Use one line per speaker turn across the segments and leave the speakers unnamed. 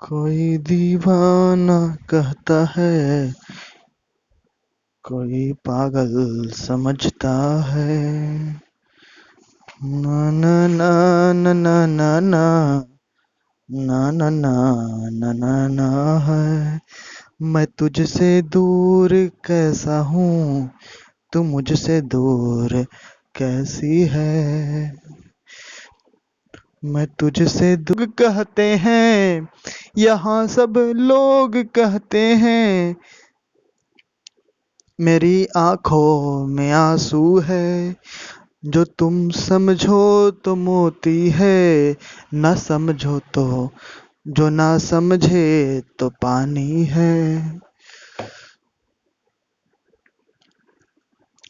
कोई दीवाना कहता है, कोई पागल समझता है। ना ना ना ना ना ना ना ना ना ना ना ना ना है। मैं तुझसे दूर कैसा हूँ, तू मुझसे दूर कैसी है। मैं तुझसे दूर कहते हैं, यहाँ सब लोग कहते हैं। मेरी आंखों में आंसू है, जो तुम समझो तो मोती है, न समझो तो जो ना समझे तो पानी है।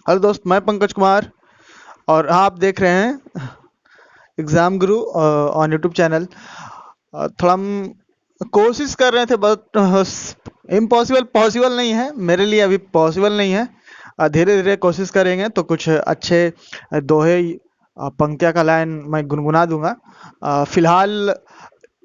हेलो दोस्त, मैं पंकज कुमार और आप देख रहे हैं exam Guru on YouTube channel. थोड़ा हम कोशिश कर रहे थे, बट इम्पॉसिबल पॉसिबल नहीं है, मेरे लिए अभी पॉसिबल नहीं है। धीरे धीरे कोशिश करेंगे तो कुछ अच्छे दोहे पंक्तियाँ का लाइन मैं गुनगुना दूंगा। फिलहाल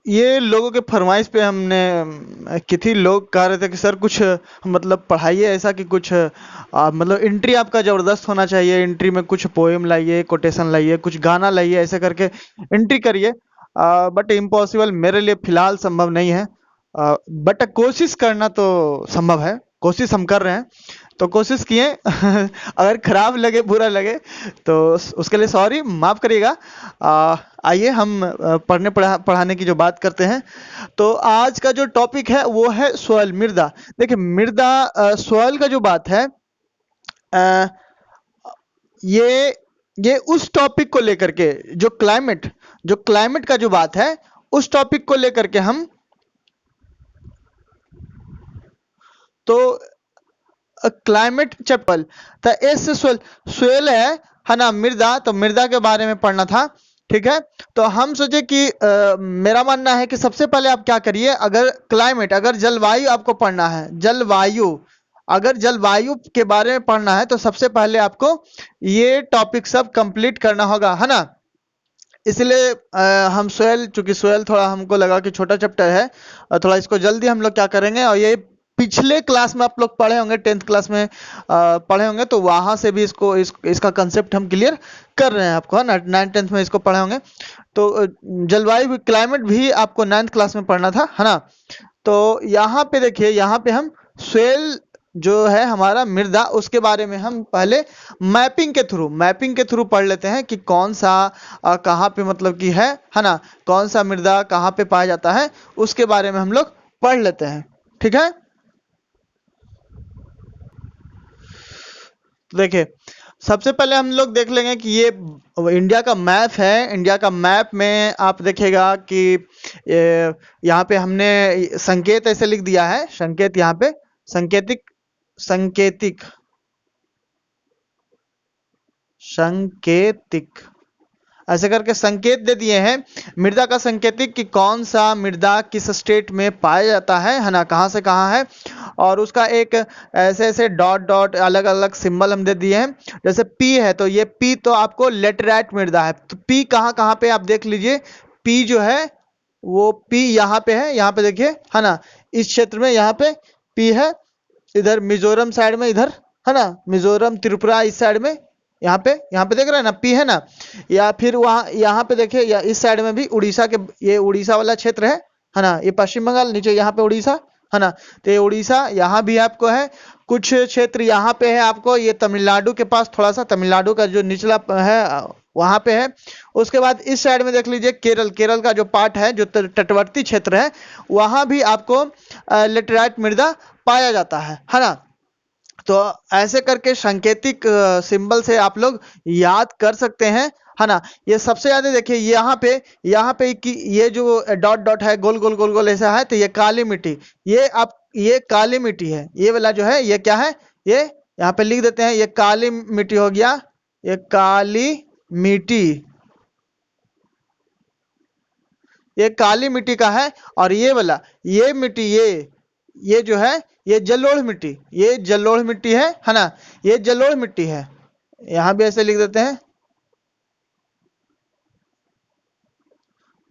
ये लोगों के फरमाइश पे हमने की थी। लोग कह रहे थे कि सर कुछ मतलब पढ़ाइए ऐसा कि कुछ मतलब एंट्री आपका ज़बरदस्त होना चाहिए, एंट्री में कुछ पोएम लाइए, कोटेशन लाइए, कुछ गाना लाइए, ऐसे करके एंट्री करिए। बट इम्पॉसिबल मेरे लिए फ़िलहाल संभव नहीं है। बट कोशिश करना तो संभव है, कोशिश हम कर रहे हैं। तो कोशिश किए अगर खराब लगे, बुरा लगे तो उसके लिए सॉरी, माफ़ करिएगा। आइए हम पढ़ाने की जो बात करते हैं। तो आज का जो टॉपिक है वो है सोयल मृदा। देखिए मृदा सोयल का जो बात है, अ, ये ये उस टॉपिक को लेकर के, जो क्लाइमेट का जो बात है, उस टॉपिक को लेकर के हम तो क्लाइमेट चैप्टर तो एस सोयल सोयल है ना, मृदा, तो मृदा के बारे में पढ़ना था। ठीक है, तो हम सोचे कि मेरा मानना है कि सबसे पहले आप क्या करिए, अगर क्लाइमेट, अगर जलवायु आपको पढ़ना है, जलवायु, अगर जलवायु के बारे में पढ़ना है तो सबसे पहले आपको ये टॉपिक सब कंप्लीट करना होगा, है ना। इसलिए हम सोयल, चूंकि सोयल थोड़ा हमको लगा कि छोटा चैप्टर है, और थोड़ा इसको जल्दी हम लोग क्या करेंगे, और ये पिछले क्लास में आप लोग पढ़े होंगे, 10th क्लास में पढ़े होंगे, तो वहां से भी इसका कंसेप्ट हम क्लियर कर रहे हैं आपको, है ना। 9th 10th में इसको पढ़े होंगे। तो जलवायु भी, क्लाइमेट भी आपको 9th क्लास में पढ़ना था, है ना। तो यहाँ पे देखिए, यहाँ पे हम सोयल जो है हमारा मृदा, उसके बारे में हम पहले मैपिंग के थ्रू पढ़ लेते हैं कि कौन सा कहाँ पे मतलब कि है ना, कौन सा मृदा कहाँ पे पाया जाता है, उसके बारे में हम लोग पढ़ लेते हैं। ठीक है, तो देखिए सबसे पहले हम लोग देख लेंगे कि ये इंडिया का मैप है। इंडिया का मैप में आप देखिएगा कि यहाँ पे हमने संकेत ऐसे लिख दिया है, संकेत यहाँ पे, संकेतिक, संकेतिक, संकेतिक, ऐसे करके संकेत दे दिए हैं मृदा का संकेतिक, कि कौन सा मृदा किस स्टेट में पाया जाता है ना, कहाँ से कहाँ है। और उसका एक ऐसे ऐसे डॉट डॉट अलग अलग सिंबल हम दे दिए हैं। जैसे पी है, तो ये पी तो आपको लेटराइट मृदा है, तो पी कहाँ कहाँ पे आप देख लीजिए। पी जो है वो पी यहाँ पे है, यहाँ पे देखिए, है ना, इस क्षेत्र में यहाँ पे पी है। इधर मिजोरम साइड में, इधर, है ना, मिजोरम त्रिपुरा इस साइड में, यहाँ पे देख रहे हैं ना, पी है ना। या फिर वहाँ यहाँ पे देखिए, या इस साइड में भी उड़ीसा के, ये उड़ीसा वाला क्षेत्र है ना, ये पश्चिम बंगाल, नीचे यहाँ पे उड़ीसा, है ना। तो ये उड़ीसा यहाँ भी आपको है, कुछ क्षेत्र यहाँ पे है आपको, ये तमिलनाडु के पास, थोड़ा सा तमिलनाडु का जो निचला है वहाँ पे है। उसके बाद इस साइड में देख लीजिए, केरल, केरल का जो पार्ट है, जो तटवर्ती क्षेत्र है, वहाँ भी आपको लेटराइट मृदा पाया जाता है ना। तो ऐसे करके सांकेतिक सिंबल से आप लोग याद कर सकते हैं, है ना। ये सबसे ज्यादा देखिए यहाँ पे कि ये जो डॉट डॉट है, गोल गोल गोल गोल ऐसा है, तो ये काली मिट्टी, ये काली मिट्टी है, ये वाला जो है ये क्या है, ये यहाँ पे लिख देते हैं, ये काली मिट्टी हो गया, ये काली मिट्टी, ये काली मिट्टी का है। और ये वाला, ये मिट्टी, ये जो है, ये जलोढ़ मिट्टी, ये जलोढ़ मिट्टी है ना, ये जलोढ़ मिट्टी है। यहाँ भी ऐसे लिख देते हैं,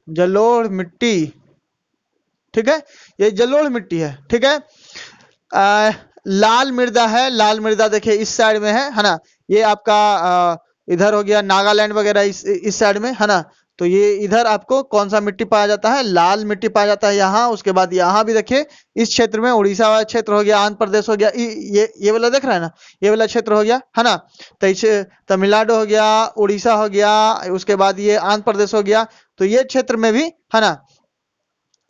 जलोढ़ मिट्टी। ठीक है, ये जलोढ़ मिट्टी है। ठीक है, लाल मृदा है, लाल मृदा देखिए इस साइड में है ना, ये आपका इधर हो गया नागालैंड वगैरह इस साइड में है ना। तो ये इधर आपको कौन सा मिट्टी पाया जाता है, लाल मिट्टी पाया जाता है यहाँ। उसके बाद यहाँ भी देखिए इस क्षेत्र में उड़ीसा वाला क्षेत्र हो गया, आंध्र प्रदेश हो गया, ये वाला देख रहा है ना, ये वाला क्षेत्र हो गया है ना। तो इसे तमिलनाडु हो गया, उड़ीसा हो गया, उसके बाद ये आंध्र प्रदेश हो गया। तो ये क्षेत्र में भी है ना,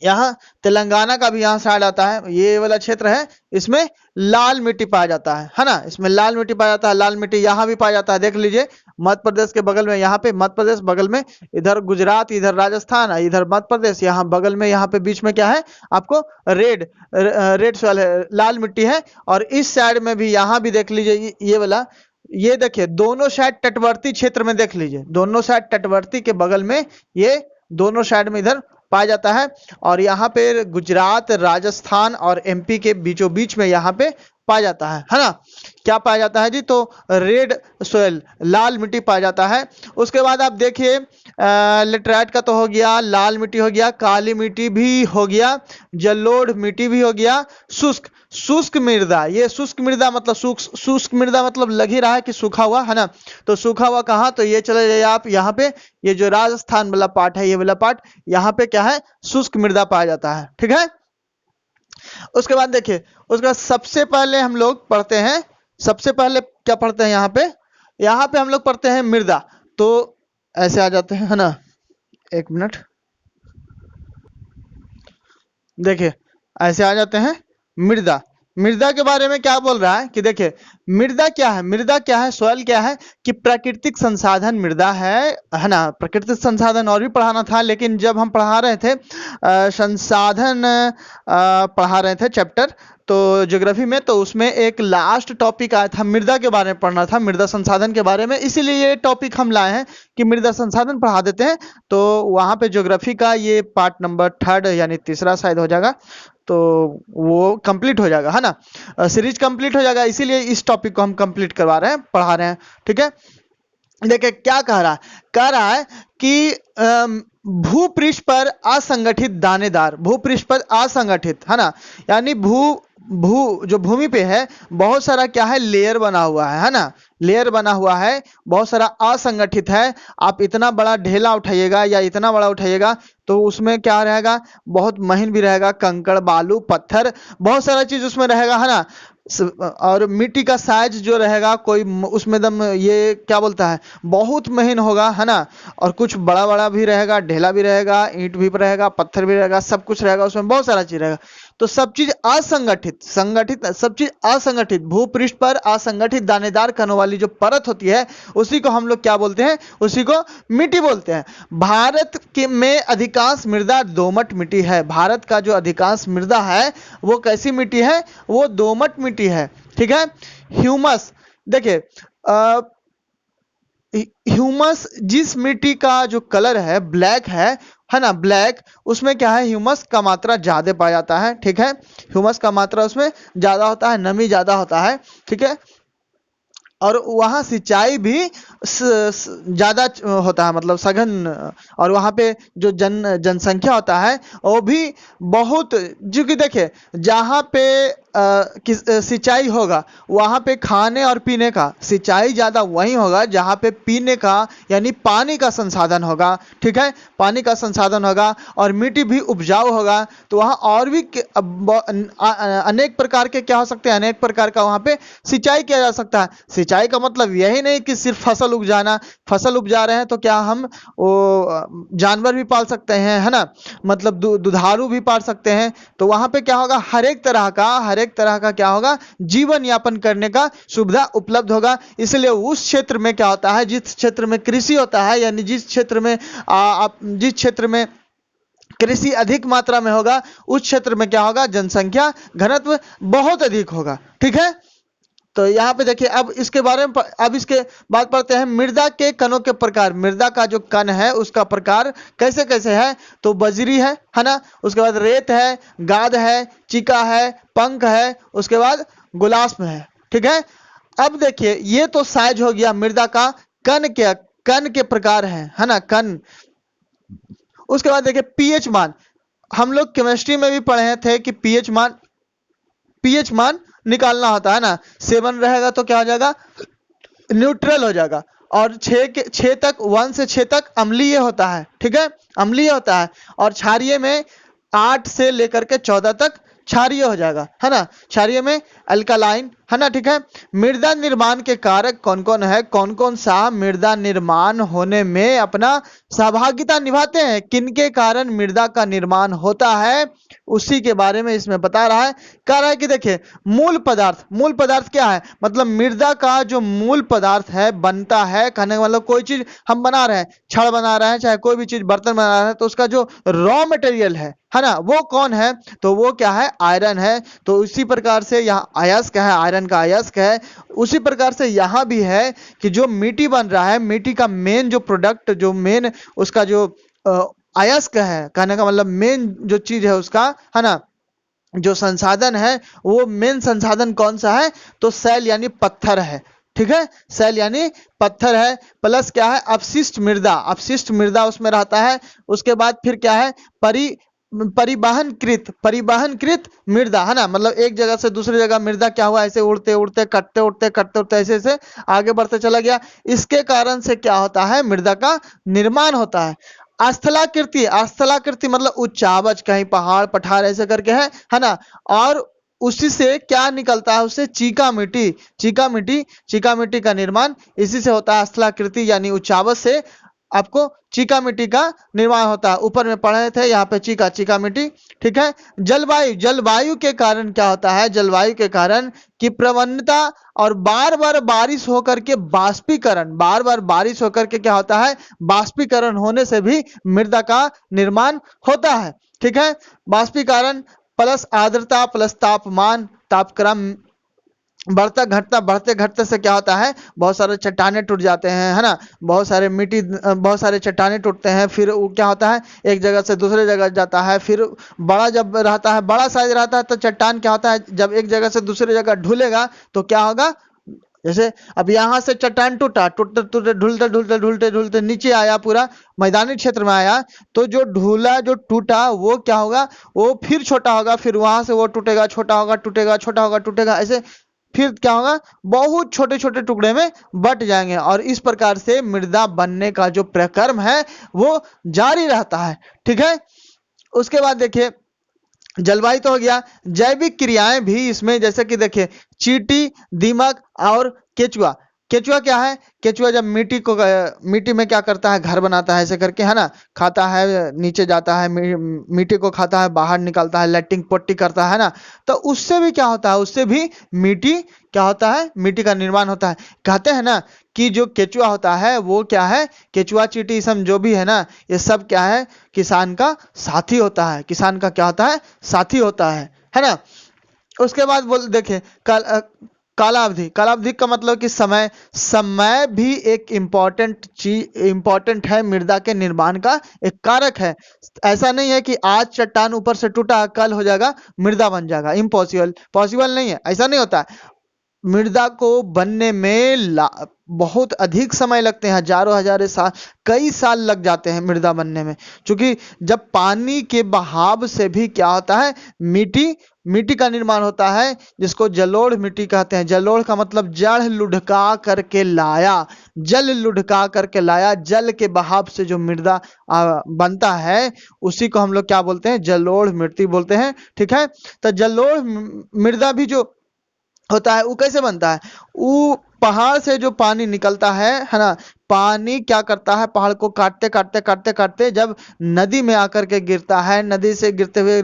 यहाँ तेलंगाना का भी यहाँ साइड आता है, ये वाला क्षेत्र है, इसमें लाल मिट्टी पाया जाता है ना, इसमें लाल मिट्टी पाया जाता है। लाल मिट्टी यहाँ भी पाया जाता है, देख लीजिए मध्य प्रदेश के बगल में, यहाँ पे मध्य प्रदेश बगल में, इधर गुजरात, इधर राजस्थान, इधर मध्य प्रदेश, यहाँ बगल में, यहाँ पे बीच में क्या है आपको रेड सॉइल है, लाल मिट्टी है। और इस साइड में भी, यहाँ भी देख लीजिए ये वाला, ये देखिए दोनों साइड तटवर्ती क्षेत्र में, देख लीजिए दोनों साइड तटवर्ती के बगल में, ये दोनों साइड में इधर पाया जाता है। और यहाँ पे गुजरात, राजस्थान और एमपी के बीचों बीच में यहाँ पे पाया जाता है ना। क्या पाया जाता है जी, तो रेड सोयल, लाल मिट्टी पाया जाता है। उसके बाद आप देखिए लेटराइट का तो हो गया, लाल मिट्टी हो गया, काली मिट्टी भी हो गया, जलोढ़ मिट्टी भी हो गया, शुष्क मृदा, ये शुष्क मृदा मतलब शुष्क मृदा मतलब लग ही रहा है कि सूखा हुआ है ना। तो सूखा हुआ कहाँ, तो ये चले जाइए आप यहाँ पे, ये जो राजस्थान वाला पार्ट है, ये वाला पार्ट, यहाँ पे क्या है, शुष्क मृदा पाया जाता है। ठीक है, उसके बाद देखिए, उसके बाद सबसे पहले हम लोग पढ़ते हैं, सबसे पहले क्या पढ़ते हैं यहाँ पे हम लोग पढ़ते हैं मृदा। तो ऐसे आ जाते हैं है ना, एक मिनट, देखिए ऐसे आ जाते हैं मृदा। मृदा के बारे में क्या बोल रहा है कि देखिए मृदा क्या है, मृदा क्या है, सॉइल क्या है, कि प्राकृतिक संसाधन मृदा है ना। प्राकृतिक संसाधन और भी पढ़ाना था, लेकिन जब हम पढ़ा रहे थे संसाधन पढ़ा रहे थे चैप्टर, तो ज्योग्राफी में, तो उसमें एक लास्ट टॉपिक आया था, मृदा के बारे में पढ़ना था, मृदा संसाधन के बारे में, इसीलिए ये टॉपिक हम लाए हैं कि मृदा संसाधन पढ़ा देते हैं। तो वहां पे ज्योग्राफी का ये पार्ट नंबर 3 यानी तीसरा शायद हो जाएगा, तो वो कंप्लीट हो जाएगा है ना, सीरीज कंप्लीट हो जाएगा, इसीलिए इस टॉपिक को हम कंप्लीट करवा रहे हैं, पढ़ा रहे हैं। ठीक है, देखिए क्या कह रहा है कि भूपृष्ठ पर असंगठित दानेदार, भूपृष्ठ पर असंगठित है ना, यानी जो भूमि पे है बहुत सारा क्या है, लेयर बना हुआ है ना, लेयर बना हुआ है, बहुत सारा असंगठित है। आप इतना बड़ा ढेला उठाइएगा या इतना बड़ा उठाइएगा तो उसमें क्या रहेगा, बहुत महीन भी रहेगा, कंकड़, बालू, पत्थर, बहुत सारा चीज उसमें रहेगा है ना। और मिट्टी का साइज जो रहेगा, कोई उसमें दम ये क्या बोलता है, बहुत महीन होगा है ना। और कुछ बड़ा बड़ा भी रहेगा, ढेला भी रहेगा, ईंट भी रहेगा, पत्थर भी रहेगा, सब कुछ रहेगा, उसमें बहुत सारा चीज रहेगा। तो सब चीज असंगठित, सब चीज असंगठित, भूपृष्ठ पर असंगठित दानेदार कणों वाली जो परत होती है, उसी को हम लोग क्या बोलते हैं, उसी को मिट्टी बोलते हैं। भारत के में अधिकांश मृदा दोमट मिट्टी है, भारत का जो अधिकांश मृदा है वो कैसी मिट्टी है, वो दोमट मिट्टी है। ठीक है, ह्यूमस, देखिए ह्यूमस, जिस मिट्टी का जो कलर है ब्लैक है ना, ब्लैक, उसमें क्या है, ह्यूमस का मात्रा ज्यादा पाया जाता है। ठीक है, ह्यूमस का मात्रा उसमें ज्यादा होता है, नमी ज्यादा होता है। ठीक है, और वहाँ सिंचाई भी ज्यादा होता है, मतलब सघन, और वहाँ पे जो जनसंख्या होता है वो भी बहुत, जो कि देखिए जहाँ पे सिंचाई होगा वहाँ पे खाने और पीने का, सिंचाई ज्यादा वहीं होगा जहाँ पे पीने का यानी पानी का संसाधन होगा। ठीक है, पानी का संसाधन होगा और मिट्टी भी उपजाऊ होगा, तो वहाँ और भी अनेक प्रकार के क्या हो सकते हैं, अनेक प्रकार का वहाँ पे सिंचाई किया जा सकता है। सिंचाई का मतलब यही नहीं कि सिर्फ फसल उपजाना, फसल उपजा रहे हैं तो क्या हम वो जानवर भी पाल सकते हैं है ना, मतलब दुधारू भी पाल सकते हैं। तो वहाँ पे क्या होगा, हर एक तरह का क्या होगा, जीवन यापन करने का सुविधा उपलब्ध होगा। इसलिए उस क्षेत्र में क्या होता है, जिस क्षेत्र में कृषि होता है, यानी जिस क्षेत्र में कृषि अधिक मात्रा में होगा, उस क्षेत्र में क्या होगा, जनसंख्या घनत्व बहुत अधिक होगा। ठीक है, तो यहाँ पे देखिए, अब इसके बारे में अब इसके बाद पढ़ते हैं मृदा के कणों के प्रकार। मृदा का जो कण है उसका प्रकार कैसे कैसे है, तो बजरी है ना, उसके बाद रेत है, गाद है, चिका है, पंख है, उसके बाद गुलास्म है। ठीक है, अब देखिए ये तो साइज हो गया मृदा का, कण के प्रकार है ना, कण। उसके बाद देखिए पीएच मान, हम लोग केमिस्ट्री में भी पढ़े थे कि पीएच मान निकालना होता है ना। 7 रहेगा तो क्या हो जाएगा, न्यूट्रल हो जाएगा। और 6 तक, 1 से 6 तक अम्लीय होता है, ठीक है, अम्लीय होता है। और क्षारीय में 8 से लेकर के 14 तक क्षारीय हो जाएगा, है ना, क्षारीय में अल्कलाइन, है ना, ठीक है। मृदा निर्माण के कारक कौन कौन है, कौन कौन सा मृदा निर्माण होने में अपना सहभागिता निभाते हैं, किनके कारण मृदा का निर्माण होता है, उसी के बारे में इसमें बता रहा है। कह रहा है कि देखिए मूल पदार्थ क्या है, मतलब मृदा का जो मूल पदार्थ है बनता है, कहने का मतलब कोई चीज हम बना रहे हैं, छड़ बना रहे हैं, चाहे कोई भी चीज बर्तन बना रहे हैं, तो उसका जो रॉ मटेरियल है ना, वो कौन है, तो वो क्या है, आयरन है। तो उसी प्रकार से यहाँ अयस्क है, आयरन का अयस्क है। उसी प्रकार से यहाँ भी है कि जो मिट्टी बन रहा है, मिट्टी का मेन जो प्रोडक्ट, जो मेन उसका जो अयस्क है, कहने का मतलब मेन जो चीज है उसका, है ना, जो संसाधन है, वो मेन संसाधन कौन सा है, तो सेल यानी पत्थर है, ठीक है, सेल यानी पत्थर है। प्लस क्या है, अपशिष्ट मृदा उसमें रहता है। उसके बाद फिर क्या है, परिवहनकृत मृदा, है ना, मतलब एक जगह से दूसरी जगह मृदा क्या हुआ, ऐसे उड़ते उड़ते कटते ऐसे ऐसे आगे बढ़ते चला गया। इसके कारण से क्या होता है, मृदा का निर्माण होता है। स्थलाकृति मतलब उच्चावच, कहीं पहाड़ पठार ऐसे करके है ना। और उसी से क्या निकलता है, उससे चीका मिट्टी का निर्माण इसी से होता है। स्थलाकृति यानी उच्चावच से आपको चीका मिट्टी का निर्माण होता है। ऊपर में पढ़े थे, यहाँ पे चीका मिट्टी, ठीक है। जलवायु के कारण क्या होता है, जलवायु के कारण की प्रवणता और बार बार बारिश होकर के क्या होता है, बाष्पीकरण होने से भी मृदा का निर्माण होता है, ठीक है। बाष्पीकरण प्लस आर्द्रता प्लस तापक्रम बढ़ते घटते से क्या होता है, बहुत सारे चट्टाने टूट जाते हैं, है ना, बहुत सारे चट्टाने टूटते हैं। फिर वो क्या होता है, एक जगह से दूसरे जगह जाता है। फिर बड़ा साइज रहता है तो चट्टान क्या होता है, जब एक जगह से दूसरी जगह ढुलेगा तो क्या होगा, जैसे अब यहाँ से चट्टान ढुलते नीचे आया, पूरा मैदानी क्षेत्र में आया, तो जो टूटा वो क्या होगा, वो फिर छोटा होगा, फिर वहां से वो टूटेगा, छोटा होगा, टूटेगा, ऐसे फिर क्या होगा, बहुत छोटे छोटे टुकड़े में बट जाएंगे। और इस प्रकार से मृदा बनने का जो प्रक्रम है वो जारी रहता है, ठीक है। उसके बाद देखिए, जलवायु तो हो गया, जैविक क्रियाएं भी इसमें, जैसे कि देखिए चींटी, दीमक और केचुआ क्या है, केचुआ जब मिट्टी में क्या करता है, घर बनाता है ऐसे करके, है ना, खाता है, नीचे जाता है, मिट्टी को खाता है, बाहर निकालता है, लैट्रिन पोटी करता है ना। तो उससे भी क्या होता है, उससे भी मिट्टी क्या होता है, मिट्टी का निर्माण होता है। कहते हैं ना कि जो केचुआ होता है वो क्या है, केचुआ चींटी सब जो भी है ना, ये सब क्या है, किसान का साथी होता है, किसान का क्या होता है, साथी होता है ना। उसके बाद बोल देखे कालावधि का मतलब कि समय भी एक इंपॉर्टेंट है, मृदा के निर्माण का एक कारक है। ऐसा नहीं है कि आज चट्टान ऊपर से टूटा कल हो जाएगा मृदा बन जाएगा, पॉसिबल नहीं है, ऐसा नहीं होता है। मृदा को बनने में बहुत अधिक समय लगते हैं, हजारों साल, कई साल लग जाते हैं मृदा बनने में। क्योंकि जब पानी के बहाव से भी क्या होता है, मिट्टी का निर्माण होता है, जिसको जलोढ़ मिट्टी कहते हैं। जलोढ़ का मतलब जल लुढ़का करके लाया, जल के बहाव से जो मृदा बनता है, उसी को हम लोग क्या बोलते हैं, जलोढ़ मिट्टी बोलते हैं, ठीक है। तो जलोढ़ मृदा भी जो होता है वो कैसे बनता है, वो पहाड़ से जो पानी निकलता है ना, पानी क्या करता है, पहाड़ को काटते जब नदी में आकर के गिरता है, नदी से गिरते हुए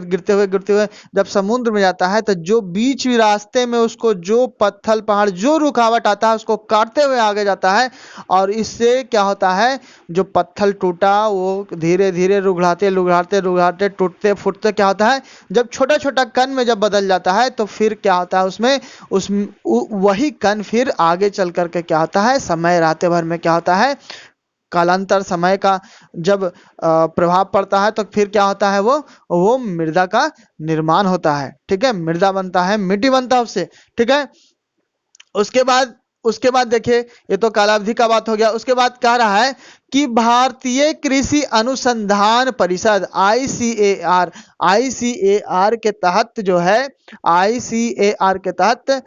जब समुद्र में जाता है, तो जो बीच रास्ते में उसको जो पत्थर पहाड़ जो रुकावट आता है उसको काटते हुए आगे जाता है। और इससे क्या होता है, जो पत्थर टूटा वो धीरे धीरे रुघड़ाते टूटते फूटते क्या होता है, जब छोटा छोटा कण में जब बदल जाता है, तो फिर क्या होता है, उसमें वही कण फिर आगे चल करके क्या होता है, समय रहते भर में क्या होता है, कालांतर समय का जब प्रभाव पड़ता है, तो फिर क्या होता है, वो मृदा का निर्माण होता है, ठीक है। मृदा बनता है, मिट्टी बनता है उससे, ठीक है। उसके बाद उसके बाद देखिए, ये तो कालावधि का बात हो गया। उसके बाद कह रहा है कि भारतीय कृषि अनुसंधान परिषद आईसीएआर के तहत जो है, आईसीएआर के तहत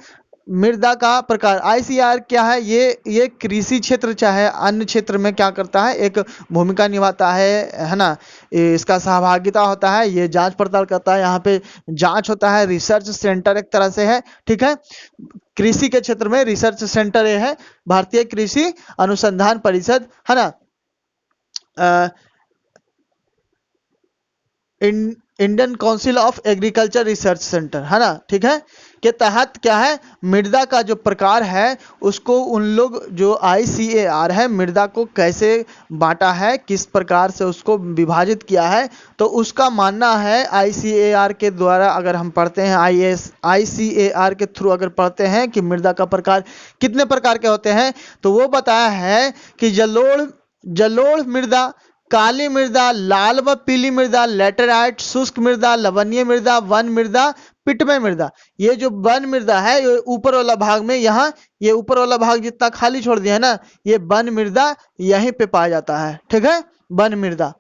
मृदा का प्रकार। आईसीएआर क्या है? ये कृषि क्षेत्र चाहे अन्य क्षेत्र में क्या करता है, एक भूमिका निभाता है ना। इसका सहभागिता होता है, ये जांच पड़ताल करता है, यहाँ पे जांच होता है, रिसर्च सेंटर एक तरह से है, ठीक है। कृषि के क्षेत्र में रिसर्च सेंटर ये है भारतीय कृषि अनुसंधान परिषद, है ना। Indian council of agriculture research centre, है ना, ठीक है, के तहत क्या है, मृदा का जो प्रकार है उसको उन लोग जो आईसीएआर है, मृदा को कैसे बांटा है, किस प्रकार से उसको विभाजित किया है, तो उसका मानना है आईसीएआर के द्वारा अगर हम पढ़ते हैं, आईसीएआर के थ्रू अगर पढ़ते हैं कि मृदा का प्रकार कितने प्रकार के होते हैं, तो वो बताया है कि जलोढ़ मृदा, काली मृदा, लाल व पीली मृदा, लेटेराइट, शुष्क मृदा, लवणीय मृदा, वन मृदा, पिटमय मृदा। ये जो वन मृदा है, ये ऊपर वाला भाग में, यहाँ ये ऊपर वाला भाग जितना खाली छोड़ दिया है ना, ये वन मृदा यहीं पे पाया जाता है, ठीक है, वन मृदा।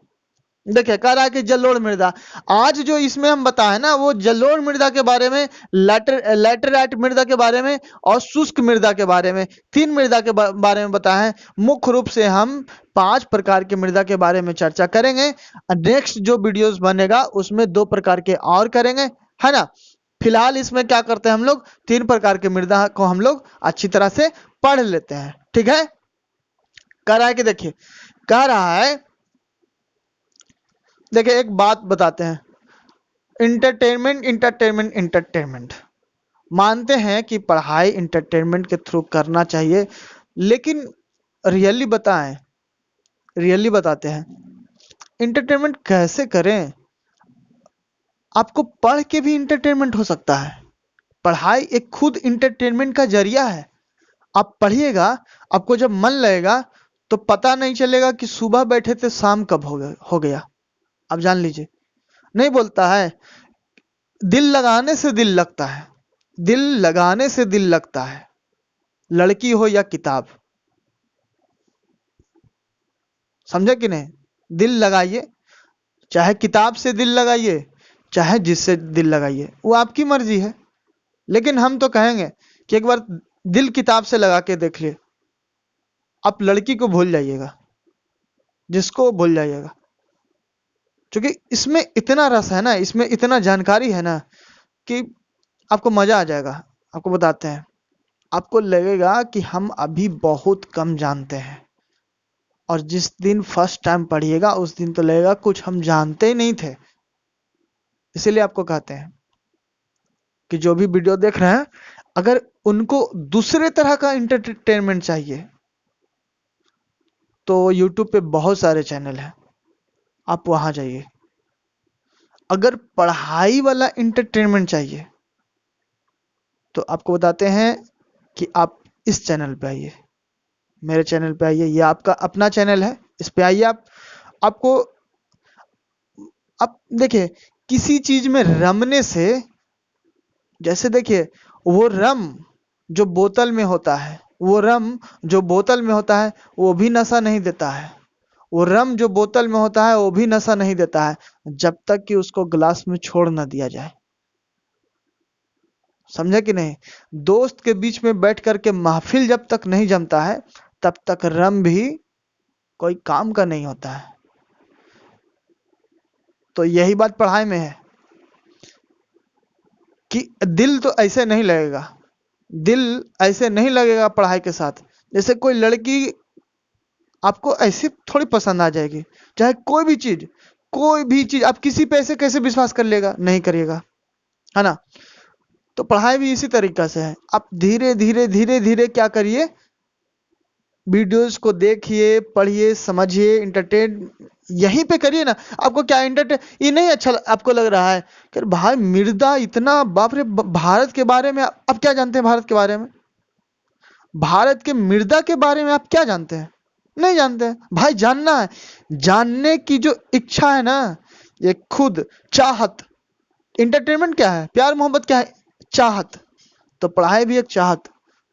देखिए कह रहा है कि जलोढ़ मृदा, आज जो इसमें हम बताए ना वो जलोढ़ मृदा के बारे में, लैटेराइट मृदा के बारे में और शुष्क मृदा के बारे में, 3 मृदा के बारे में बताए हैं। मुख्य रूप से हम 5 प्रकार की मृदा के बारे में चर्चा करेंगे। नेक्स्ट जो वीडियोस बनेगा उसमें 2 प्रकार के और करेंगे, है ना। फिलहाल इसमें क्या करते हैं, हम लोग 3 प्रकार के मृदा को हम लोग अच्छी तरह से पढ़ लेते हैं, ठीक है। कह रहा है कि देखिए, कह रहा है, देखिए एक बात बताते हैं, इंटरटेनमेंट मानते हैं कि पढ़ाई इंटरटेनमेंट के थ्रू करना चाहिए, लेकिन रियली बताते हैं इंटरटेनमेंट कैसे करें। आपको पढ़ के भी इंटरटेनमेंट हो सकता है, पढ़ाई एक खुद इंटरटेनमेंट का जरिया है। आप पढ़िएगा, आपको जब मन लगेगा तो पता नहीं चलेगा कि सुबह बैठे थे शाम कब हो गया। आप जान लीजिए, नहीं बोलता है, दिल लगाने से दिल लगता है, दिल लगाने से दिल लगता है, लड़की हो या किताब। समझे कि नहीं? दिल लगाइए, चाहे किताब से दिल लगाइए, चाहे जिससे दिल लगाइए, वो आपकी मर्जी है। लेकिन हम तो कहेंगे कि एक बार दिल किताब से लगा के देख लिए, आप लड़की को भूल जाइएगा, जिसको भूल जाइएगा, क्योंकि इसमें इतना रस है ना, इसमें इतना जानकारी है ना कि आपको मजा आ जाएगा। आपको बताते हैं, आपको लगेगा कि हम अभी बहुत कम जानते हैं, और जिस दिन फर्स्ट टाइम पढ़िएगा उस दिन तो लगेगा कुछ हम जानते ही नहीं थे। इसीलिए आपको कहते हैं कि जो भी वीडियो देख रहे हैं, अगर उनको दूसरे तरह का इंटरटेनमेंट चाहिए तो YouTube पे बहुत सारे चैनल हैं, आप वहां जाइए। अगर पढ़ाई वाला इंटरटेनमेंट चाहिए तो आपको बताते हैं कि आप इस चैनल पे आइए, मेरे चैनल पे आइए, ये आपका अपना चैनल है, इस पे आइए। आपको आप देखिए, किसी चीज में रमने से, जैसे देखिए वो रम जो बोतल में होता है, वो रम जो बोतल में होता है वो भी नशा नहीं देता है, वो रम जो बोतल में होता है वो भी नशा नहीं देता है, जब तक कि उसको ग्लास में छोड़ ना दिया जाए। समझे कि नहीं? दोस्त के बीच में बैठ करके महफिल जब तक नहीं जमता है तब तक रम भी कोई काम का नहीं होता है। तो यही बात पढ़ाई में है कि दिल तो ऐसे नहीं लगेगा, दिल ऐसे नहीं लगेगा पढ़ाई के साथ। जैसे कोई लड़की आपको ऐसे थोड़ी पसंद आ जाएगी, चाहे कोई भी चीज आप किसी पे ऐसे कैसे विश्वास कर लेगा, नहीं करिएगा, है ना। तो पढ़ाई भी इसी तरीका से है। आप धीरे धीरे क्या करिए, वीडियोस को देखिए, पढ़िए, समझिए, इंटरटेन यहीं पे करिए ना। आपको क्या इंटरटेन ये नहीं अच्छा आपको लग रहा है कि भाई मृदा इतना, बाप रे, भारत के बारे में आप क्या जानते हैं? भारत के बारे में, भारत के मृदा के बारे में आप क्या जानते हैं? नहीं जानते हैं भाई। जानना है, जानने की जो इच्छा है ना, ये खुद चाहत। इंटरटेनमेंट क्या है? प्यार मोहब्बत क्या है? चाहत। तो पढ़ाई भी एक चाहत,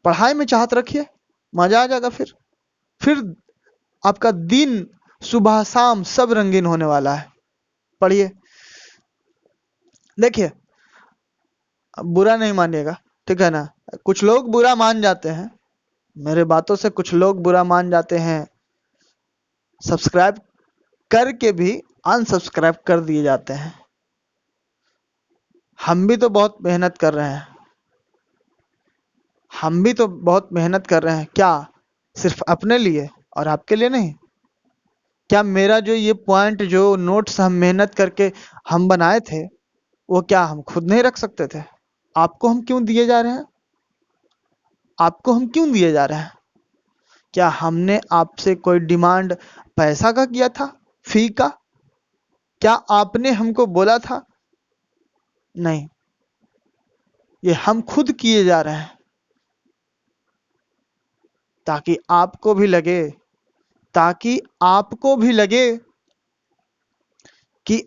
पढ़ाई में चाहत रखिए, मजा आ जाएगा। फिर आपका दिन सुबह शाम सब रंगीन होने वाला है। पढ़िए, देखिए, अब बुरा नहीं मानिएगा, ठीक है ना। कुछ लोग बुरा मान जाते हैं, मेरे बातों से कुछ लोग बुरा मान जाते हैं, सब्सक्राइब करके भी अनसब्सक्राइब कर दिए जाते हैं। हम भी तो बहुत मेहनत कर रहे हैं, हम भी तो बहुत मेहनत कर रहे हैं। क्या सिर्फ अपने लिए और आपके लिए नहीं? क्या मेरा जो ये पॉइंट, जो नोट्स हम मेहनत करके हम बनाए थे, वो क्या हम खुद नहीं रख सकते थे? आपको हम क्यों दिए जा रहे हैं? आपको हम क्यों दिए जा रहे हैं? क्या हमने आपसे कोई डिमांड पैसा का किया था, फी का? क्या आपने हमको बोला था? नहीं, ये हम खुद किए जा रहे हैं, ताकि आपको भी लगे, ताकि आपको भी लगे कि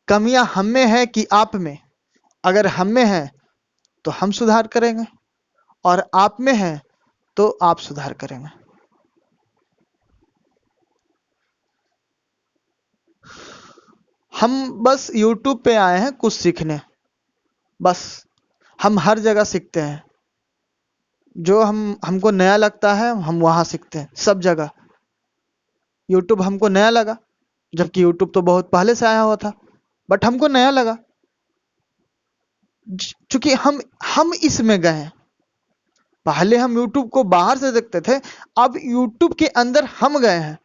कमियां हम में है कि आप में। अगर हम में है तो हम सुधार करेंगे, और आप में है तो आप सुधार करेंगे। हम बस YouTube पे आए हैं कुछ सीखने, बस। हम हर जगह सीखते हैं, जो हमको नया लगता है हम वहां सीखते हैं, सब जगह। YouTube हमको नया लगा, जबकि YouTube तो बहुत पहले से आया हुआ था, बट हमको नया लगा चूंकि हम इसमें गए हैं। पहले हम YouTube को बाहर से देखते थे, अब YouTube के अंदर हम गए हैं,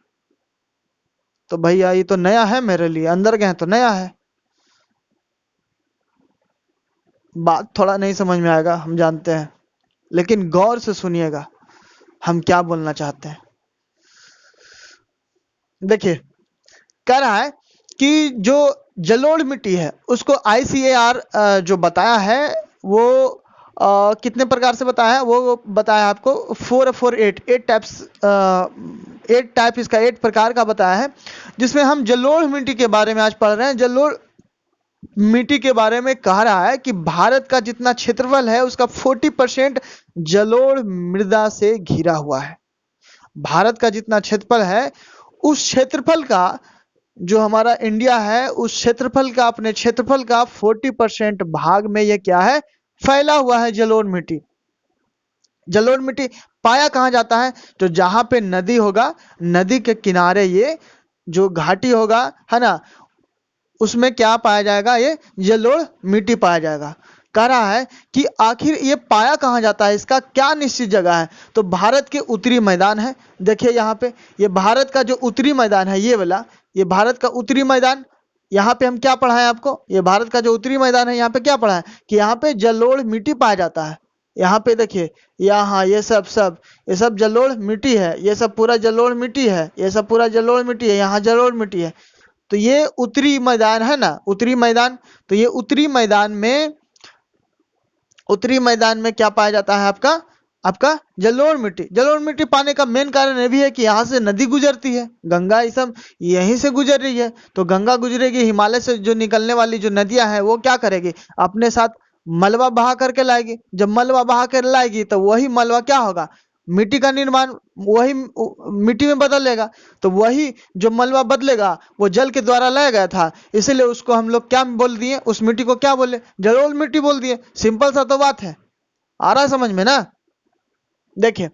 तो भैया ये तो नया है मेरे लिए, अंदर गए तो नया है। बात थोड़ा नहीं समझ में आएगा, हम जानते हैं, लेकिन गौर से सुनिएगा हम क्या बोलना चाहते हैं। देखिए, कह रहा है कि जो जलोढ़ मिट्टी है उसको ICAR जो बताया है, वो कितने प्रकार से बताया है, वो बताया आपको 448 8 टाइप्स, 8 टाइप, इसका 8 प्रकार का बताया है, जिसमें हम जलोढ़ मिट्टी के बारे में आज पढ़ रहे हैं। जलोढ़ मिट्टी के बारे में कह रहा है कि भारत का जितना क्षेत्रफल है उसका 40% जलोढ़ मृदा से घिरा हुआ है। भारत का जितना क्षेत्रफल है, उस क्षेत्रफल का, जो हमारा इंडिया है, उस क्षेत्रफल का, अपने क्षेत्रफल का 40% भाग में ये क्या है, फैला हुआ है जलोढ़ मिट्टी। जलोढ़ मिट्टी पाया कहाँ जाता है? तो जहां पे नदी होगा, नदी के किनारे ये जो घाटी होगा, है ना, उसमें क्या पाया जाएगा, ये जलोढ़ मिट्टी पाया जाएगा। कह रहा है कि आखिर ये पाया कहाँ जाता है, इसका क्या निश्चित जगह है? तो भारत के उत्तरी मैदान है। देखिए यहाँ पे, ये भारत का जो उत्तरी मैदान है, ये वाला, ये भारत का उत्तरी मैदान। यहाँ पे हम क्या पढ़ा है आपको, ये भारत का जो उत्तरी मैदान है, यहाँ पे क्या पढ़ा है कि यहाँ पे जलोढ़ मिट्टी पाया जाता है। यहाँ पे देखिए, यहाँ ये सब जलोढ़ मिट्टी है, ये सब पूरा जलोढ़ मिट्टी है, ये सब पूरा जलोढ़ मिट्टी है, यहाँ जलोढ़ मिट्टी है। तो ये उत्तरी मैदान है ना, उत्तरी मैदान। तो ये उत्तरी मैदान में क्या पाया जाता है, आपका जलोढ़ मिट्टी। जलोढ़ मिट्टी पाने का मेन कारण ये भी है कि यहाँ से नदी गुजरती है, गंगा, ये सब यहीं से गुजर रही है। तो गंगा गुजरेगी, हिमालय से जो निकलने वाली जो नदियां हैं वो क्या करेगी, अपने साथ मलबा बहा करके लाएगी। जब मलबा बहा कर लाएगी तो वही मलबा क्या होगा, मिट्टी का निर्माण वही मिट्टी में बदलेगा। तो वही जो मलबा बदलेगा वो जल के द्वारा लाया गया था, इसीलिए उसको हम लोग क्या बोल दिए, उस मिट्टी को क्या बोले, जलोढ़ मिट्टी बोल दिए। सिंपल सा तो बात है, आ रहा है समझ में ना। देखिए,